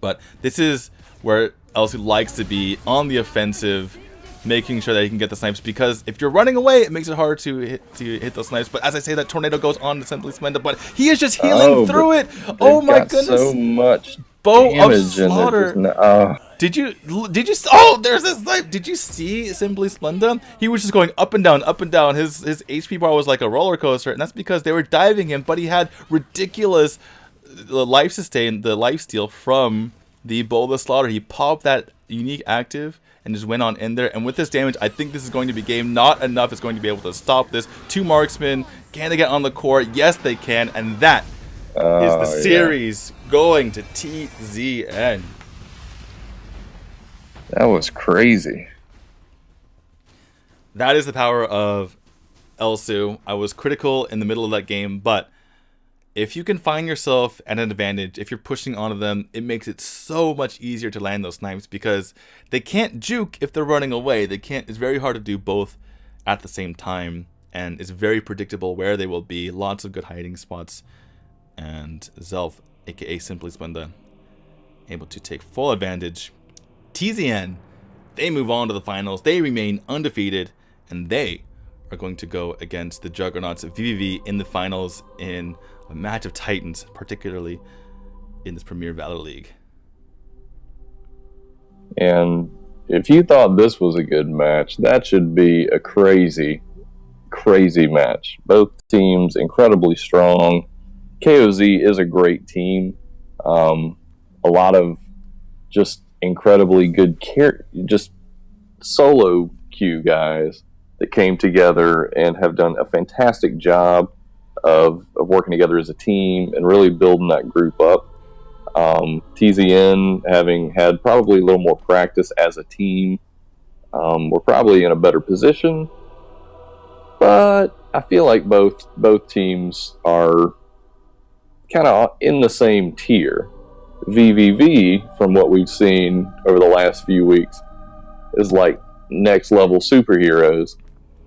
But this is where Elsu likes to be on the offensive, making sure that he can get the snipes, because if you're running away, it makes it hard to hit those snipes. But as I say, that tornado goes on to Simply Splendid, but he is just healing through it. Oh my goodness! So much Bow of Slaughter. Did you? Oh, there's this snipe. Did you see Simply Splendid? He was just going up and down, up and down. His HP bar was like a roller coaster, and that's because they were diving him. But he had ridiculous life sustain, the life steal from the Bow of the Slaughter. He popped that unique active and just went on in there. And with this damage, I think this is going to be game. Not enough is going to be able to stop this. 2 marksmen. Can they get on the core? Yes, they can. And that is the series going to TZN. That was crazy. That is the power of Elsu. I was critical in the middle of that game, but if you can find yourself at an advantage, if you're pushing onto them, it makes it so much easier to land those snipes, because they can't juke if they're running away. They can't. It's very hard to do both at the same time, and it's very predictable where they will be. Lots of good hiding spots, and Zelf, aka Simply Splenda, able to take full advantage. TZN, they move on to the finals. They remain undefeated, and they are going to go against the Juggernauts of VVV in the finals in a match of titans, particularly in this Premier Valor League. And if you thought this was a good match, that should be a crazy, crazy match. Both teams incredibly strong. KOZ is a great team. A lot of just incredibly good just solo queue guys that came together and have done a fantastic job of working together as a team and really building that group up. TZN, having had probably a little more practice as a team, we're probably in a better position, but I feel like both teams are kind of in the same tier. VVV, from what we've seen over the last few weeks, is like next level superheroes.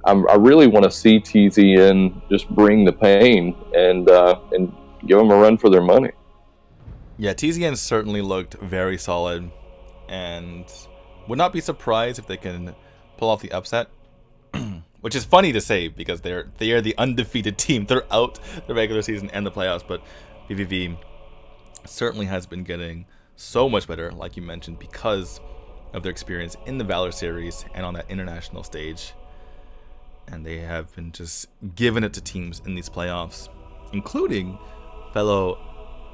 I really want to see TZN just bring the pain and give them a run for their money. Yeah, TZN certainly looked very solid, and would not be surprised if they can pull off the upset. Which is funny to say, because they are the undefeated team throughout the regular season and the playoffs. But VVV certainly has been getting so much better, like you mentioned, because of their experience in the Valor series and on that international stage. And they have been just giving it to teams in these playoffs, including fellow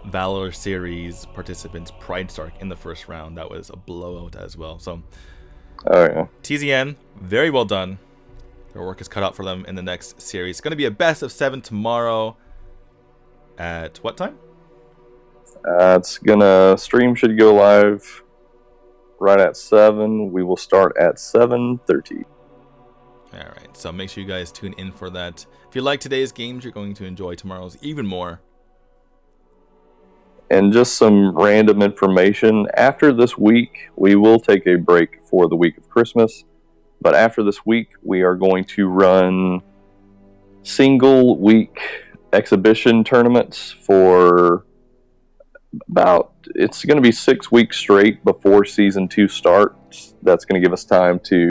Valor series participants Pride Stark in the first round. That was a blowout as well. So TZN, very well done. Their work is cut out for them in the next series. It's going to be a best of 7 tomorrow at what time? Stream should go live right at 7. We will start at 7:30. Alright, so make sure you guys tune in for that. If you like today's games, you're going to enjoy tomorrow's even more. And just some random information. After this week, we will take a break for the week of Christmas. But after this week, we are going to run single week exhibition tournaments for it's going to be 6 weeks straight before season 2 starts. That's going to give us time to